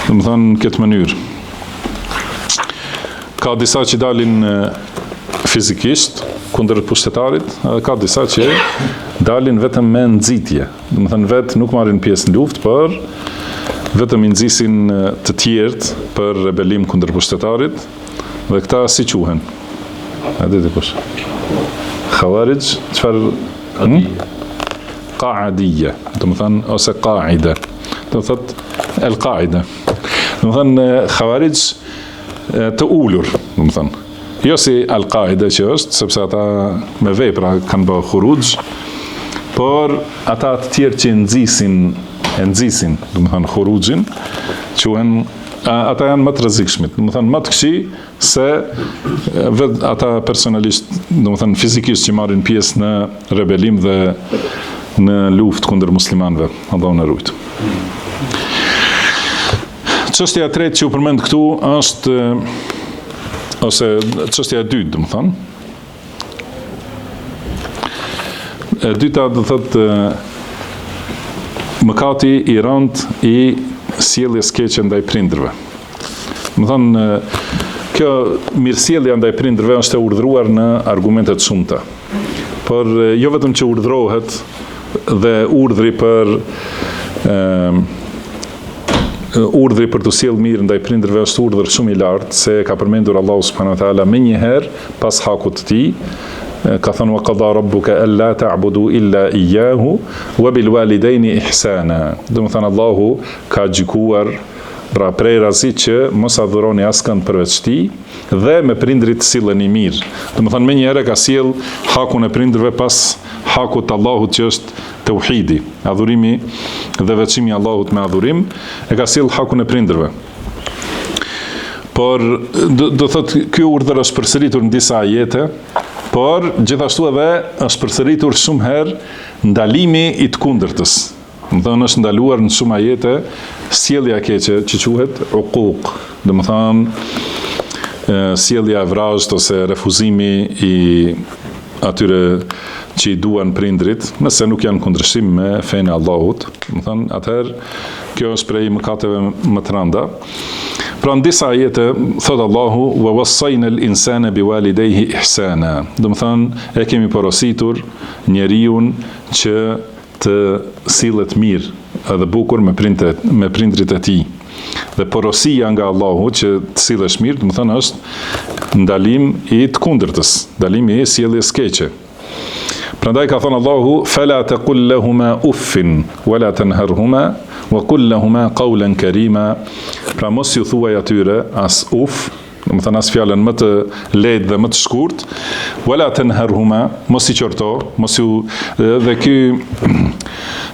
do të thënë në këtë mënyrë. Ka disa që dalin fizikisht kundër pushtetarit, edhe ka disa që dalin vetëm me nxitje. Do të thënë vetë nuk marrin pjesë në luftë, por vetëm i nxisin të tjerët për rebelim kundër pushtetarit, dhe këta si quhen? A di dikush? Khawarij, çfarë? Qaadiyya, do të thënë ose qaida. Do të thotë el qaida. Do të thënë Khawarij të ulur, do të thënë. Jo si Al-Qaida që është, sepse ata me vepra kanë bërë khuruj, por ata të tjerë që nxisin, do të thënë khurujin, quhen ata janë më të rrezikshmit, do të thënë më të këqij se vetë ata personalisht, do të thënë fizikisht që marrin pjesë në rebelim dhe në luftë kundër muslimanëve, Allahu na ruaj. Çështja e tretë që u përmend këtu është, ose çështja e dytë, do të thënë. E dyta do thotë mëkati i rëndë i sjelljes keqe ndaj prindërve. Do thënë kjo mirësjellja ndaj prindërve është e urdhëruar në argumente të shumta. Por jo vetëm që urdhërohet dhe urdhri për të sjellë mirë ndaj prindërve është urdhër shumë i lartë, se ka përmendur Allahu subhanahu wa taala më një herë pas hakut të tij, ka thënë wa qada rabbuka alla ta'budu illa iyyahu wa bil walidayni ihsana. Do të thënë Allahu ka gjykuar pra prej razit që mos adhuroni askënd përveç tij dhe me prindrit silleni mirë. Do të thënë më një herë ka sjell hakun e prindërve pas hakut të Allahut që është tauhidi, adhurimi dhe veçimi i Allahut me adhurim, e ka sjell hakun e prindërve. Por do thotë ky urdhër është përsëritur në disa ajete, por gjithashtu edhe është përsëritur shumë herë ndalimi i të kundërtës. Do të është ndaluar në shumë ajete sjellja e keqe që quhet uquq, do të thonë sjellja e vrazhtë ose refuzimi i atyre që i duan prindrit, nëse nuk janë kundërshtim me fenë e Allahut, do të thonë atëherë kjo është prej mëkateve më të rënda. Pra në disa ajete thot Allahu wa wassayna al-insana biwalidayhi ihsana. Do të thonë e kemi porositur njeriu që të sillet mirë edhe bukur me prindrit e tij. Dhe porosia nga Allahu që të sillesh mirë, do të thonë është ndalim i të kundërtës, ndalimi i sjelljes keqe. Prandaj ka thënë Allahu fala taqul lahumā uffin wala tanharhuma wa qul lahumā qawlan karīmā. Pra mos ju thuaj atyre as uf, do të thonë as fjalën më të lehtë dhe më të shkurt, wala tanharhuma, mos i qorto, mos ju dhe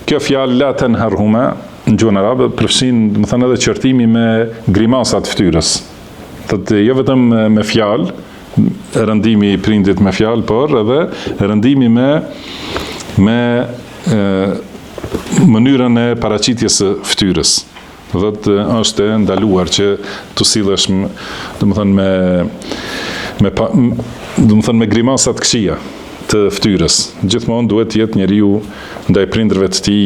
kjo fjalë la tanharhuma në gjuhën arabe përfshin, do të thonë edhe qortimi me grimasat fytyrës. Thotë jo vetëm me fjalë, rëndimi i prindit me fjalë, por edhe rëndimi me mënyrën e paraqitjes së fytyrës. Do të është e ndaluar që të sillesh, do të thonë me grimasat këqija të fytyrës. Gjithmonë duhet të jetë njeriu ndaj prindërve të tij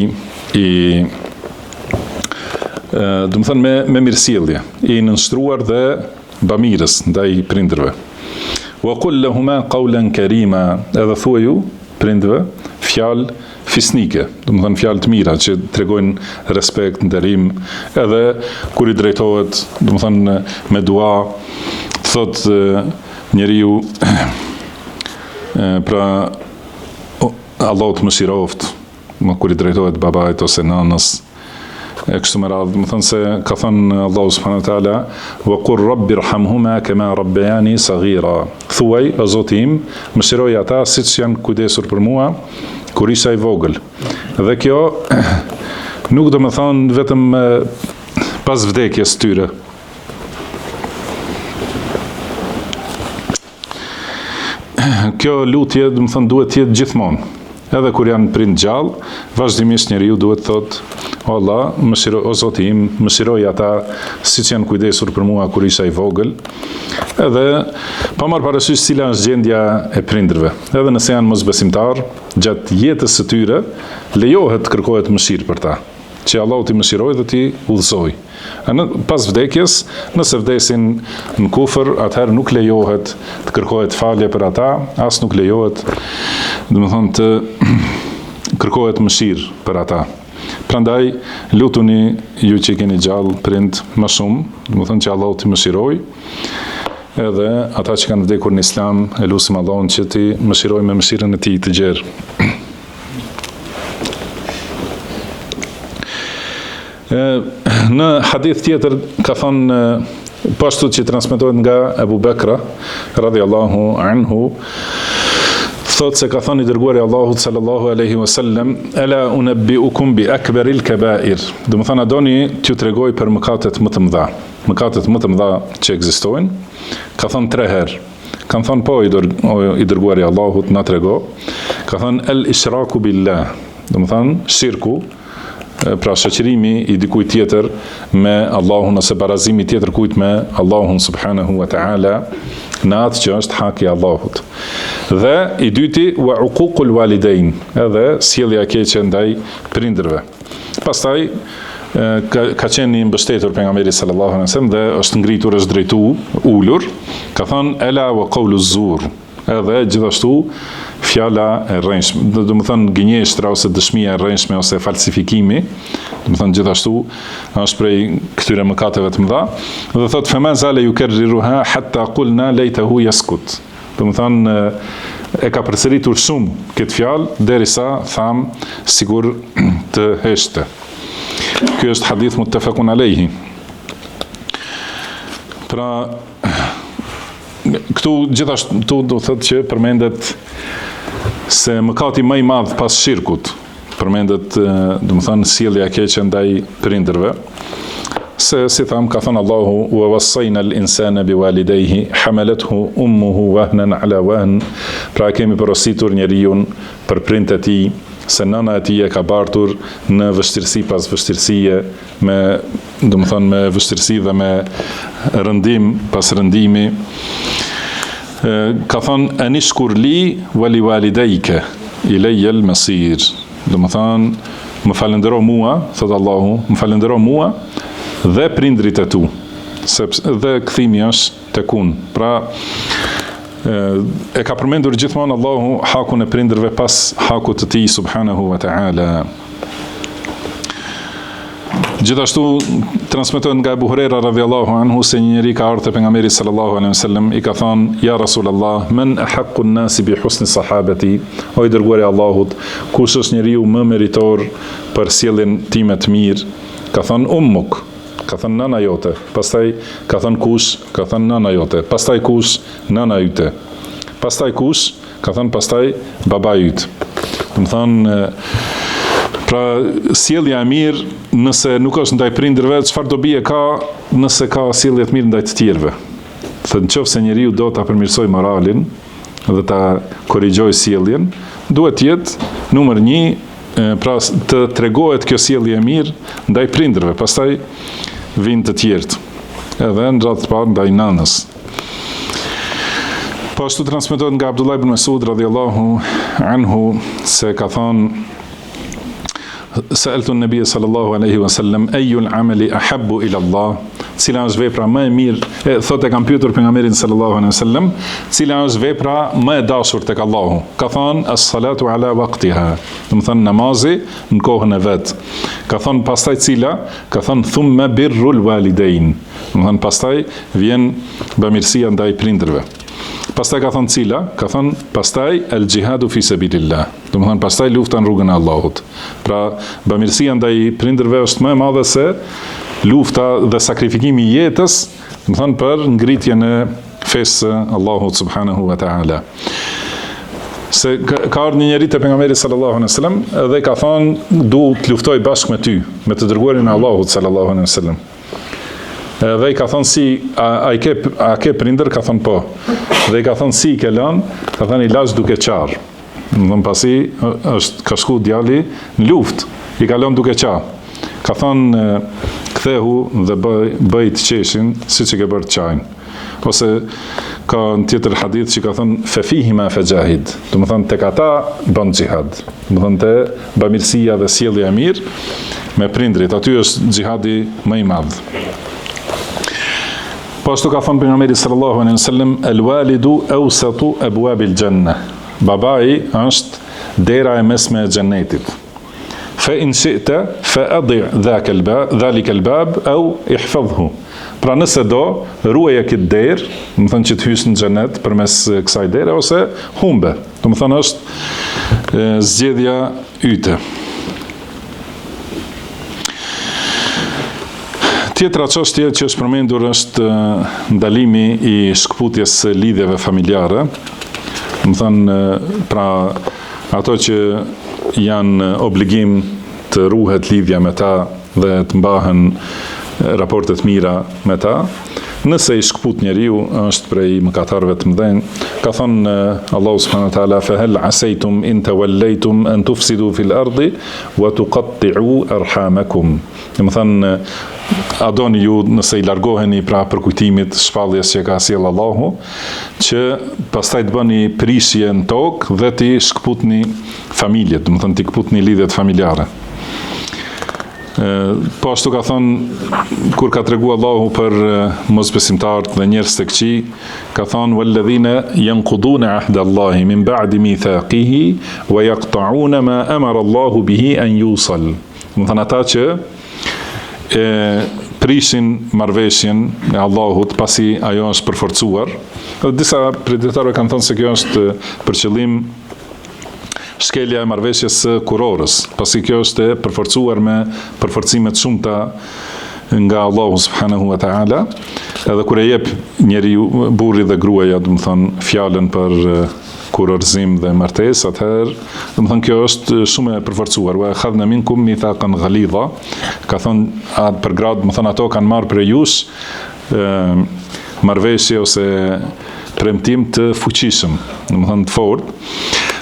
do të thonë me mirësjellje, i nënshtruar dhe bamirës ndaj prindërve. Wa qul lahumā qawlan karīmā, edhe thuaju prindëve fjalë fisnike, do të thonë fjalë të mira që tregojnë respekt, nderim, edhe kur i drejtohet, do të thonë me dua, thot njeriu pra Allahu të mëshiroft, kur i drejtohet babait ose nënës, e kështu me radhë, më thënë se ka thënë Allahu subhanahu wa taala wa qur rabbi irhamhuma kama rabbayani saghira. Thuaj o Zoti im, mëshiroj ata siç janë kujdesur për mua kur isha i vogël. Dhe kjo nuk do të thonë vetëm pas vdekjes tyre. Kjo lutje, do të thonë, duhet të jetë gjithmonë. Edhe kur janë prind gjallë, vazhdimisht njeriu duhet thotë o Allah, o Zoti im, mëshiroj ata siç janë kujdesur për mua kur isha i vogël. Edhe pa marrë parasysh cila është gjendja e prindërve. Edhe nëse janë mosbesimtar, gjatë jetës së tyre lejohet të kërkohet mëshirë për ta, që Allahu t'i mëshiroj dhe t'i udhëzoj. Pas vdekjes, nëse vdesin në kufër, atëherë nuk lejohet të kërkohet falje për ata, as nuk lejohet, do të thonë, të kërkohet mëshirë për ata. Prandaj lutuni ju që keni gjallë prind më shumë, do të thonë që Allahu t'i mëshiroj, edhe ata që kanë vdekur në Islam, e lutim Allahun që t'i mëshiroj me mëshirën e tij të gjerë. Në hadith tjetër ka thënë pashtu që transmetohet nga Abu Bekra radhiyallahu anhu, thot se ka thënë i dërguari Allahut sallallahu alaihi wasallam ala unabbiukum bi akbaril kaba'ir. Do të thonë, a doni t'ju tregoj për mëkatet më të mëdha, mëkatet më të mëdha që ekzistojnë? Ka thënë 3 herë. Kanë thënë po i dërguari Allahut, na trego. Ka thënë el ishraku billah, do të thonë shirku, pra shoqërimi i dikujt tjetër me Allahun ose barazimi tjetër kujt me Allahun subhanahu wa ta'ala në atë që është haki i Allahut. Dhe i dyti wa uququl walidain, edhe sjellja e keqe ndaj prindërve. Pastaj ka qenë i mbështetur pejgamberi sallallahu alaihi wasallam dhe është ngritur, është drejtuar, ulur, ka thënë ela wa qawlu zur, edhe gjithashtu fjala e rrënjshme, do të thonë gënjeshtra ose dëshmia e rrënjshme ose falsifikimi, do të thonë gjithashtu është prej këtyre mëkateve të mëdha. Dhe thotë fema zale yukarriruha hatta qulna laytahu yaskut. Do të thonë e ka përsëritur shumë këtë fjalë derisa tham sigur të heshte. Ky është hadith muttafaqun alayhi. Pra këtu gjithashtu do thotë që përmendet se mëkati më i madh pas shirkut, përmendet, do të thonë, sjellja e keqe ndaj prindërve, se si tham ka thënë Allahu wa wassayna al-insana biwalidayhi hamalathu ummuhu wahnan ala wahn, pra kemi porositur njeriu për prindët e tij se nëna e tij e ka bartur në vështirësi pas vështirësie, me, do të thonë, me vështirësi dhe me rëndim pas rëndimi. Ka thënë anishkur li wali walidayka ilayya al-masir. Do të thonë, më falëndero mua, thot Allahu, më falëndero mua dhe prindrit e tu. sepse dhe kthimi është tek unë. Pra e ka përmendur gjithmonë Allahu hakun e prindërve pas hakut të tij subhanahu wa ta'ala. Gjithashtu transmetohet nga Abu Huraira radhiyallahu anhu se një njeri ka ardhur te pejgamberi sallallahu alaihi wasallam i ka thënë: "Ya Rasulullah, man ahaqqu an-nas bi husni sahabati?" O i dërguari i Allahut, kush është njeriu më meritor për sjelljen time të mirë? Ka thënë ummuk, ka thënë nana jote. Pastaj ka thënë kush? Ka thënë nana jote. Pastaj kush? Nana yte. Pastaj kush? Ka thënë pastaj baba yt. Do të thonë pra sjellja e mirë nëse nuk është ndaj prindërve, çfarë dobi e ka nëse ka sjellje të mirë ndaj të tjerëve. Thënë nëse njeriu do ta përmirësoj moralin dhe ta korrigjoj sjelljen, duhet të jetë numër 1 pra të tregohet kjo sjellje e mirë ndaj prindërve, pastaj vijnë të tjerët. Edhe në radhë të parë ndaj nanës. Po ashtu transmetohet nga Abdullah ibn Mas'ud radhiyallahu anhu se ka thënë: Sa'altu an-nabiy sallallahu alaihi wasallam ayyul amali ahabbu ila Allah, cila është vepra më e mirë, thotë kam pyetur pejgamberin sallallahu alaihi wasallam, cila është vepra më e dashur tek Allahu. Ka thënë as-salatu ala waqtiha, do të thënë namazi në kohën e vet. Ka thënë pastaj cila? Ka thënë thumma birrul walidain, do të thënë pastaj vjen bamirësia ndaj prindërve. Pastaj ka thënë cila? Ka thënë pastaj el jihadu fi sabilillah. Do të thënë pastaj lufta në rrugën e Allahut. Pra bamirësia ndaj prindërve është më e madhe se lufta dhe sakrifikimi i jetës, do të thënë për ngritjen e fesë së Allahut subhanahu wa ta'ala. Se ka ardhur një njeri te pejgamberi sallallahu alaihi wasallam dhe ka thënë du të luftoj bashkë me ty, me të dërguarin e Allahut sallallahu alaihi wasallam. Dhe i ka thënë si, a ke prindër? Ka thënë po. Dhe i ka thënë si i ke lënë? Ka thënë i lash duke qarë. Dhe pasi ka shku djali në luft, i ka lënë duke qarë. Ka thënë kthehu dhe bëj të qeshin si që ke bërë të qajnë. Ose ka në tjetër hadith që ka thënë fefihi ma fejahid. Do më thënë tek ata bën xihad. Do më thënë te bamirësia dhe sjellja e mirë me prindrit. Aty është xihadi më i madh. Po ashtu ka thënë pejgamberi sallallahu alaihi wasallam el-walidu awsatu abwabil janna. Babai është dera e mesme e xhennetit. Fa in shi'ta fa adhi' dhalika al-bab aw ihfazhu. Pra nëse do, ruaje këtë derë, do të thënë që të hysh në xhenet përmes kësaj dere ose humbe. Do të thënë është zgjedhja yte. Tjetra çështje që është përmendur është ndalimi i shkputjes së lidhjeve familjare. Do të thënë pra ato që janë obligim të ruhet lidhja me ta dhe të mbahen raportet mira me ta. Nëse i shkput njeriu është prej mëkatarëve të mëdhenj. Ka thënë Allahu subhanahu wa taala fa hal asaytum in tawallaytum an tufsidu fil ardi wa tuqatti'u arhamakum. Do të thënë a doni ju nëse i largoheni pra përkujtimit shpalljes që ka sjell Allahu, që pastaj të bëni prishje në tokë dhe ti shkputni familjet, do të thënë ti shkputni lidhjet familjare. Po ashtu ka thënë kur ka tregu Allahu për mosbesimtarët dhe njerëz të këqij, ka thënë walladhina yanquduna ahda Allahi min ba'di mithaqihi wa yaqta'una ma amara Allahu bihi an yusal. Do të thënë ata që prishin marrveshjen e Allahut pasi ajo është përforcuar. Dhe disa predikatorë kanë thënë se kjo është për qëllim shkelja e marrveshjes së kurorës, pasi kjo është e përforcuar me përforcime të shumta nga Allahu subhanahu wa ta'ala, edhe kur e jep njeriu, burri dhe gruaja, do të thonë fjalën për kurorzim dhe martesë, atëherë, do të thonë kjo është shumë e përforcuar. Wa akhadna minkum mithaqan ghalidha, ka thonë për grad, do të thonë ato kanë marrë për jush marrveshje ose premtim të fuqishëm, do të thonë të fortë.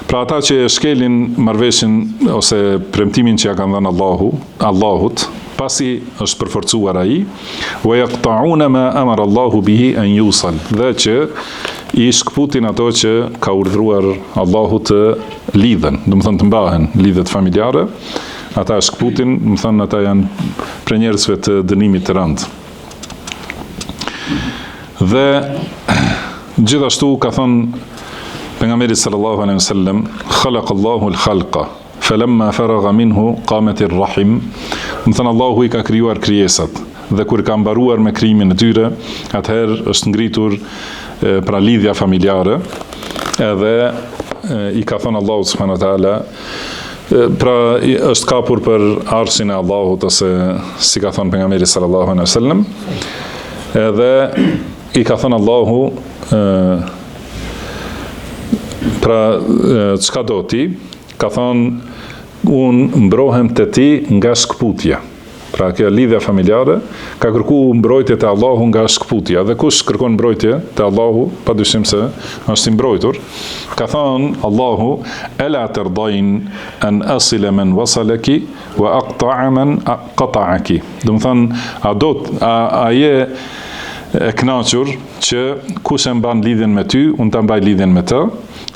Pra ata që shkelin marrveshjen ose premtimin që ja kanë dhënë Allahut, pasi është përforcuar ai, wa yaqta'una ma amara Allahu bihi an yusal, dhe që i shkputin ato që ka urdhëruar Allahu të lidhen, do të thonë të mbahen lidhet familjare, ata shkputin, do të thonë ata janë për njerëzve të dënimit të rëndë. Dhe gjithashtu ka thënë pejgamberi sallallahu alaihi wasallam, khalaqallahu al-khalqa falamma faragha minhu qamat ar-rahim. Do të thënë Allahu i ka krijuar krijesat dhe kur ka mbaruar me krijimin e tyre, atëherë është ngritur pra lidhja familjare, edhe i ka thënë Allahu subhanahu wa taala, pra është kapur për arshin e Allahut, ose si ka thënë pejgamberi sallallahu alaihi wasallam, edhe i ka thënë Allahu pra çka do ti, ka thënë unë mbrohem te ti nga shkputja. Pra kjo lidhja familjare ka kërku mbrojtje te Allahu nga shkputja, dhe kush kërkon mbrojtje te Allahu, padyshim se është i mbrojtur. Ka thënë Allahu, ela tardajn an asila man wasalaki wa aqta'a man qata'aki. Do të thënë, a je e kënaqur që kush e mban lidhjen me ty, unë ta mbaj lidhjen me të,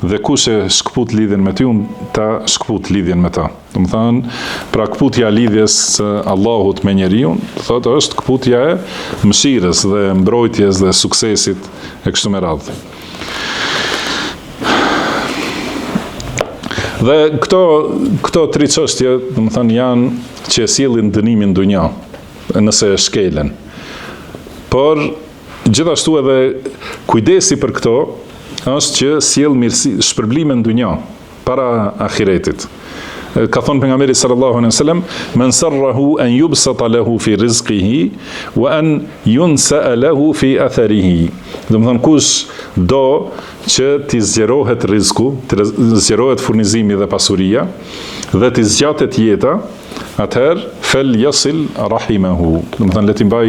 dhe kush e shkput lidhjen me ty, unë ta shkput lidhjen me të. Do të thënë, pra kputja e lidhjes së Allahut me njeriu, thotë është kputja e mëshirës dhe mbrojtjes dhe suksesit e kështu me radhë. Dhe këto tri çështje, do të thënë, janë që sjellin dënimin dunja, nëse e shkelen. Por gjithashtu edhe kujdesi për këto është që sjell mirësi, shpërblime në dunja para ahiretit. Ka thënë pejgamberi sallallahu alaihi wasallam, men sarrahu an yubsata lahu fi rizqihi wa an yunsa'a lahu fi atharihi. Do të thënë, kush do që t'i zgjerohet rizku, t'i zgjerohet furnizimi dhe pasuria, dhe t'i zgjatet jeta, atëherë fel yasil rahimahu. Do të thënë,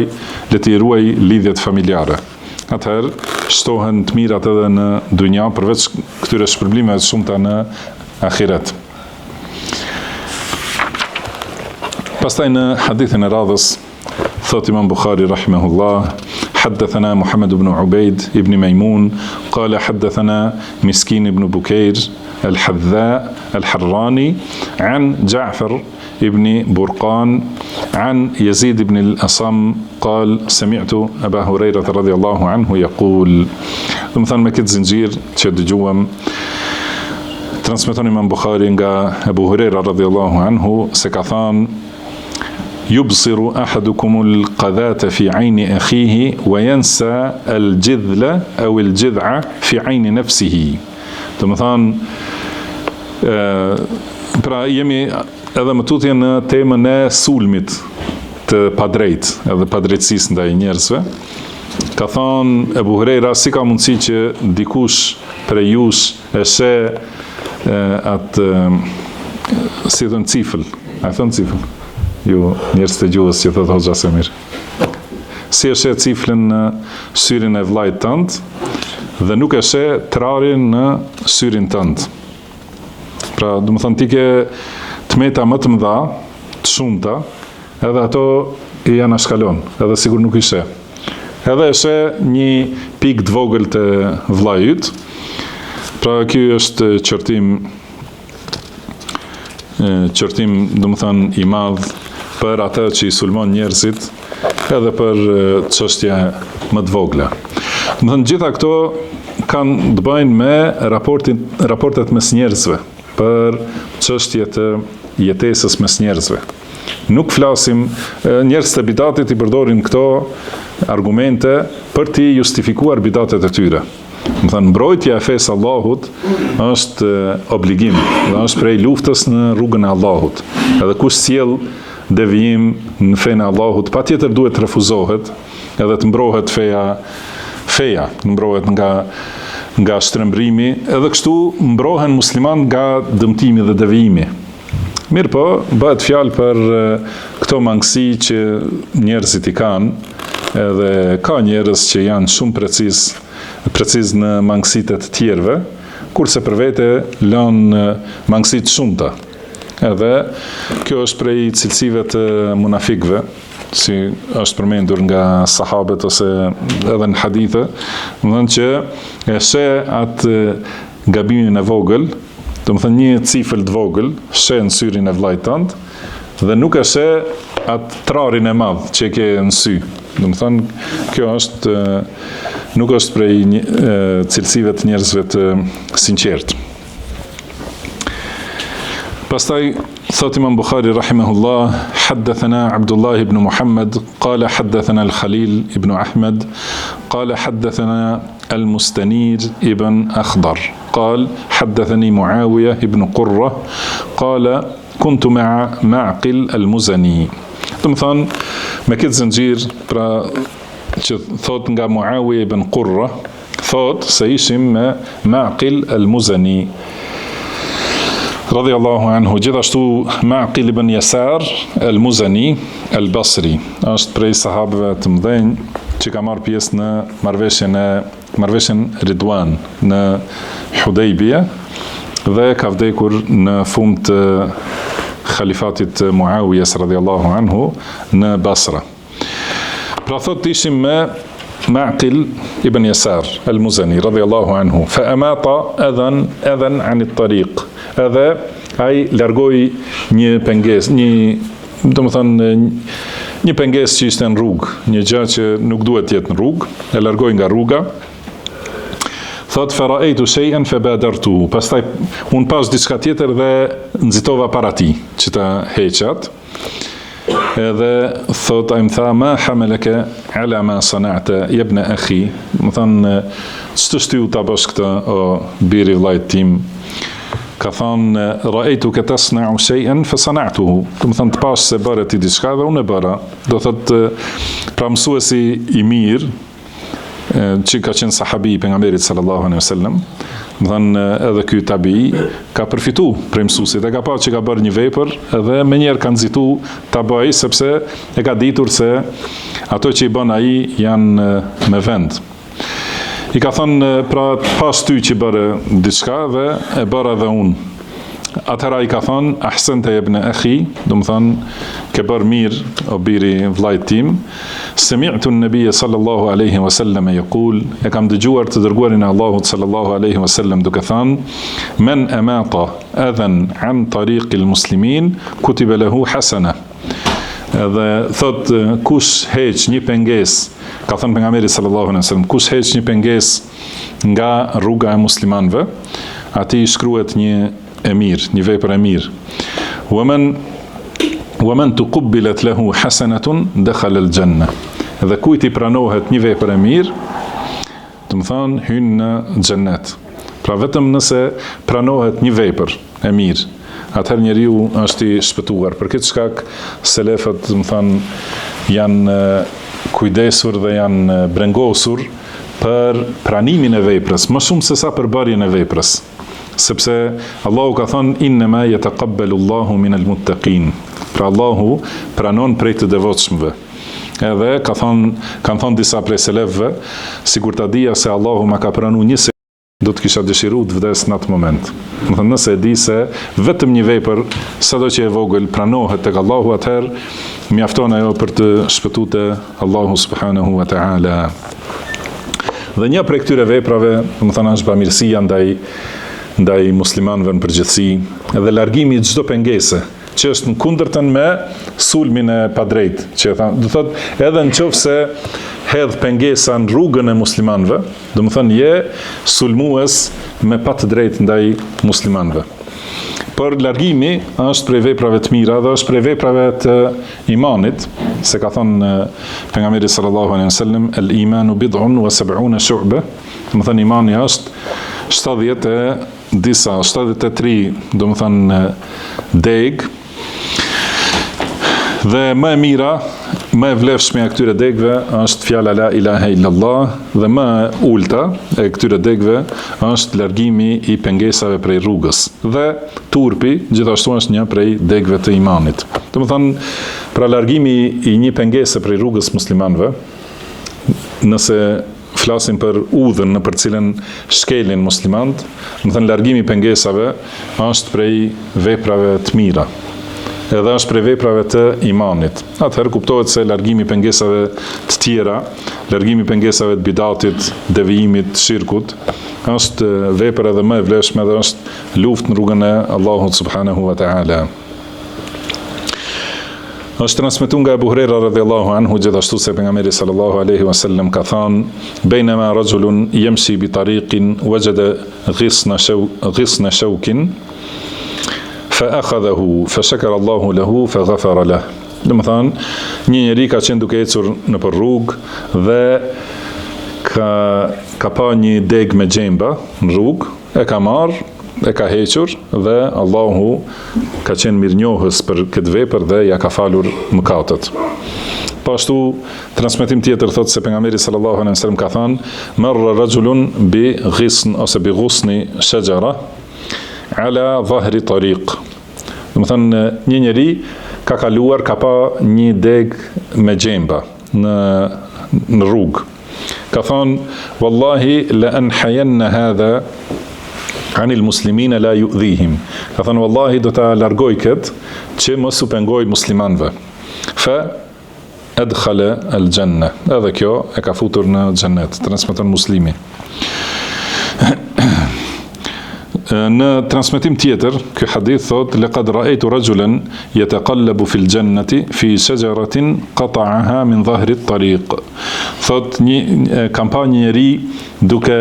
le t'i ruaj lidhjet familjare. Atëherë shtohen të mirat edhe në dunja, përveç këtyre shpërblimeve të shumta në ahiret. Pastaj në hadithin e radhës, thot Imam Bukhari rahimahullah, حدثنا محمد بن عبيد ابن ميمون قال حدثنا مسكين بن بكير الحذاء الحراني عن جعفر ابن برقان عن يزيد بن الأصم قال سمعت أبا هريرة رضي الله عنه يقول. مثلا ما كنت زنجير تشد جوم transmeton Imam Bukhari nga Abu Huraira radhiyallahu anhu se ka thënë, yubsiru ahadukum al-qadhata fi 'ayni akhihi wa yansa al-jidhla aw al-jid'a fi 'ayni nafsihi. Do të thënë, pra jemi edhe më tutje në temën e sulmit të padrejt, edhe padrejtësisë ndaj njerëzve. Ka thënë Abu Huraira, si ka mundësi që dikush prej jush e sheh atë, si thon cifël, a thon cifël? Ju njerëz të gjuhës që thotë Hoxha Semir. Si e sheh ciflën në syrin e vllajt tënd dhe nuk e sheh trarin në syrin tënd. Pra, do të thënë, ti ke tmeta më të mëdha, të shumta, edhe ato i anashkalon, edhe sigur nuk i sheh. Edhe e sheh një pikë të vogël të vllajit. Pra, ky është qërtim, do të thënë, i madh për atë që i sulmon njerëzit, edhe për çështje më të vogla. Do të thënë, gjitha këto kanë të bëjnë me raportet mes njerëzve, për çështje të jetesës mes njerëzve. Nuk flasim, njerëz të bidatit i përdorin këto argumente për t'i justifikuar bidatet e tyre. Më thënë, mbrojtja e fesë Allahut është obligim, dhe është prej luftës në rrugën e Allahut. Edhe kush sjell devijim në fenë e Allahut, patjetër duhet të refuzohet, edhe të mbrohet feja, mbrohet nga shtrembrimi, edhe kështu mbrohen musliman nga dëmtimi dhe devijimi. Mirë po, bëhet fjalë për këto mangësi që njerëzit i kanë, edhe ka njerëz që janë shumë preciz në mangësitë të tjerëve, kurse për vete lënë mangësitë shumëta. Edhe kjo është prej cilësive të munafikëve, si është përmendur nga sahabët ose edhe në hadithe, do të thënë që e sheh atë gabimin e vogël, do të thënë një cifël të vogël, sheh në syrin e vllajt tënd, dhe nuk e sheh atë trarin e madh që ke në sy. Do të thonë, kjo është nuk është prej cilësive të njerëzve të sinqertë. Pastaj thot Imam Bukhari rahimahullah, haddathana Abdullah ibn Muhammad qala haddathana al-Khalil ibn Ahmad qala haddathana al-Mustanir ibn Akhdar قال حدثني معاوية ابن قرة قال كنت مع معقل المزني. Do të thonë, me këtë zinxhir, pra që thot nga Muawiya ibn Qurra, thot se ishim me Maqil al-Muzani radhiyallahu anhu. Gjithashtu Maqil ibn Yasar al-Muzani al-Basri është prej sahabëve të mëdhenj që ka marrë pjesë në marrëveshjen Ridwan në Hudejbia dhe ka vdekur në fund të khalifatit Muawiyes radhiyallahu anhu në Basra. Pra thot ishim me Maqil ibn Yasar al-Muzani radhiyallahu anhu, fa amata adhan an at-tariq. Edhe ai largoi një pengesë, një pengesë që ishte në rrugë, një gjë që nuk duhet të jetë në rrugë, e largoi nga rruga. Thot faraitu shay'an fabadartu. Pastaj un pas diçka tjetër dhe nxitova para tij që ta heqat. Edhe thot ai më tha ma hamalaka ala ma sana'ta ibn akhi. Më than ç'të shtyu ta bësh këtë o biri vllajt tim. Ka thonë ra'aytuka tasna'u shay'an fa sana'tuhu. Do të thonë të pas se bëre ti diçka dhe unë e bëra. Do thot pra mësuesi i mirë që ka qenë sahabi i pejgamberit sallallahu alaihi wasallam, më thënë edhe ky tabi ka përfitu prej mësuesit, e ka pa që ka bërë një vepër edhe më njëherë ka nxitu ta bëj sepse e ka ditur se ato që i bën ai janë me vend. I ka thënë pra pas ty që bëre diçka dhe e bëra edhe unë. Atëra i ka thënë ahsanta ibn akhi, do të thonë ke bërë mirë o biri vllajt tim. Sami'tu an-nabiy sallallahu alaihi wasallam yaqul, e kam dëgjuar të dërguarin e Allahut sallallahu alaihi wasallam duke thënë men amata adhan an tariq al-muslimin kutiba lahu hasana. Edhe thot kush heq një pengesë, ka thënë pejgamberi sallallahu alaihi wasallam, kush heq një pengesë nga rruga e muslimanëve, atij shkruhet një e mirë, një vepër e mirë. Waman tuqubbilat lahu hasanatun dakhala al-janna. Dhe kujt i pranohet një vepër e mirë, do të thonë hyn në xhennet. Pra vetëm nëse pranohet një vepër e mirë, atëherë njeriu është i shpëtuar. Për këtë shkak selefët, do të thonë, janë kujdesur dhe janë brengosur për pranimin e veprës, më shumë se sa për bërjen e veprës. Sepse Allahu ka thënë innama yataqabbalu Allahu minal muttaqin. Pra Allahu pranon prej të devotshmëve. Edhe kanë thënë disa prej selefëve, sikur ta dija se Allahu ma ka pranuar një se do të kisha dëshiruar të vdes në atë moment. Do të thënë nëse e di se vetëm një vepër, sado që e vogël pranohet tek Allahu, atëherë mjafton ajo për të shpëtuar te Allahu subhanahu wa ta'ala. Dhe një prej këtyre veprave, do të thënë është bamirësia ndaj muslimanëve në përgjithësi dhe largimi i çdo pengese që është në kundërtën me sulmin e padrejtë, që do thotë edhe nëse hedh pengesa në rrugën e muslimanëve, do të thonë je sulmues me pa të drejtë ndaj muslimanëve. Por largimi është prej veprave të mira dhe është prej veprave të imanit, se ka thënë pejgamberi sallallahu alaihi wasallam el-imanu bid'un wa sab'una shu'ba, do të thonë imani është 73, do të thonë deg, dhe më e mira, më e vlefshme e këtyre degve është fjala la ilaha illallah, dhe më e ulta e këtyre degve është largimi i pengesave prej rrugës. Dhe turpi gjithashtu është një prej degve të imanit. Do të thonë, pra largimi i një pengese prej rrugës muslimanëve, nëse flasim për udhën në për cilën shkelin muslimant, do të thënë largimi i pengesave është prej veprave të mira. Edhe është prej veprave të imanit. Atëherë kuptohet se largimi i pengesave të tjera, largimi i pengesave të bidatit, devijimit, shirkut, është vepër edhe më e vlefshme dhe është luftë në rrugën e Allahut subhanahu wa ta'ala. Është transmetuar nga Abu Huraira radhiyallahu anhu gjithashtu se pejgamberi sallallahu alaihi wasallam ka thënë: "Bainama rajulun yamshi bi tariqin wajada ghisna shawkin fa akhadhahu fa shakara Allahu lahu fa ghafara lahu." Do të thonë, një njeri ka qenë duke ecur nëpër rrugë dhe ka pa një deg me gjemba në rrugë, e ka marrë, e ka hequr dhe Allahu ka qenë mirënjohës për këtë vepër dhe ja ka falur mëkatet. Po ashtu transmetim tjetër thotë se pejgamberi sallallahu alaihi wasallam ka thënë: "Marra rajulun bi ghisn ose bi ghusni shajara ala dhahri tariq." Do të thonë, një njeri ka kaluar, ka pa një deg me gjemba në rrugë. Ka thonë: "Wallahi la anhayanna hadha anil muslimina la yu'dhihim." Ka thënë, wallahi do ta largoj këtë që mos u pengoj muslimanëve. Fa adkhala al-janna. Edhe kjo e ka futur në xhennet, transmeton Muslimi. Në transmetim tjetër, ky hadith thotë: "Laqad ra'aytu rajulan yataqallabu fil jannati fi shajaratin qata'aha min dhahri at-tariq." Thotë një kampanje njeri duke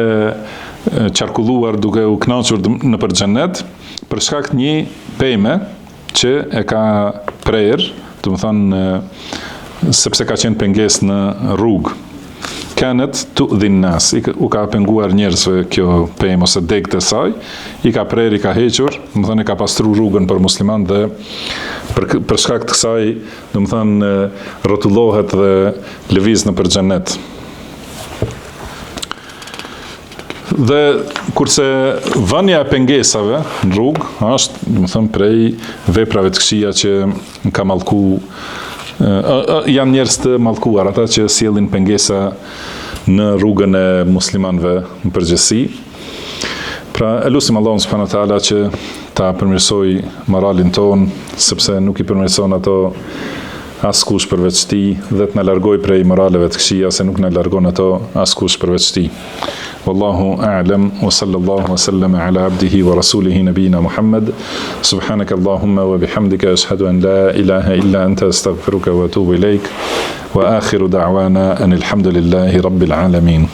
qarkulluar, duke u kënaqur në për xhennet për shkak të një peme që e ka prerë, do të thonë sepse ka qenë pengesë në rrugë. Kanat tu'dhi an-nas, u ka penguar njerëzve kjo pemë ose degët e saj, i ka prerë, i ka hequr, do të thonë e ka pastruar rrugën për musliman dhe për shkak të kësaj, do të thonë rrotullohet dhe lëviz në për xhennet. Dhe kurse vënia e pengesave në rrugë është, do të them, prej veprave të këqija që ka mallku, janë njerëz të mallkuar, ata që sjellin pengesa në rrugën e muslimanëve në përgjithësi. Pra, elusim Allahun subhanahu wa taala që ta përmirësoj moralin ton, sepse nuk i përmirëson ato askush përveç tij dhe të na largoj prej moraleve të këqija, se nuk na largon ato askush përveç tij. Wallahu a'lam wa sallallahu wa sallama ala abdihi wa rasulihi nabiyina Muhammad. Subhanaka Allahumma wa bihamdika ashhadu an la ilaha illa anta astaghfiruka wa atubu ilaik. Wa akhiru da'wana anil hamdulillahi rabbil alamin.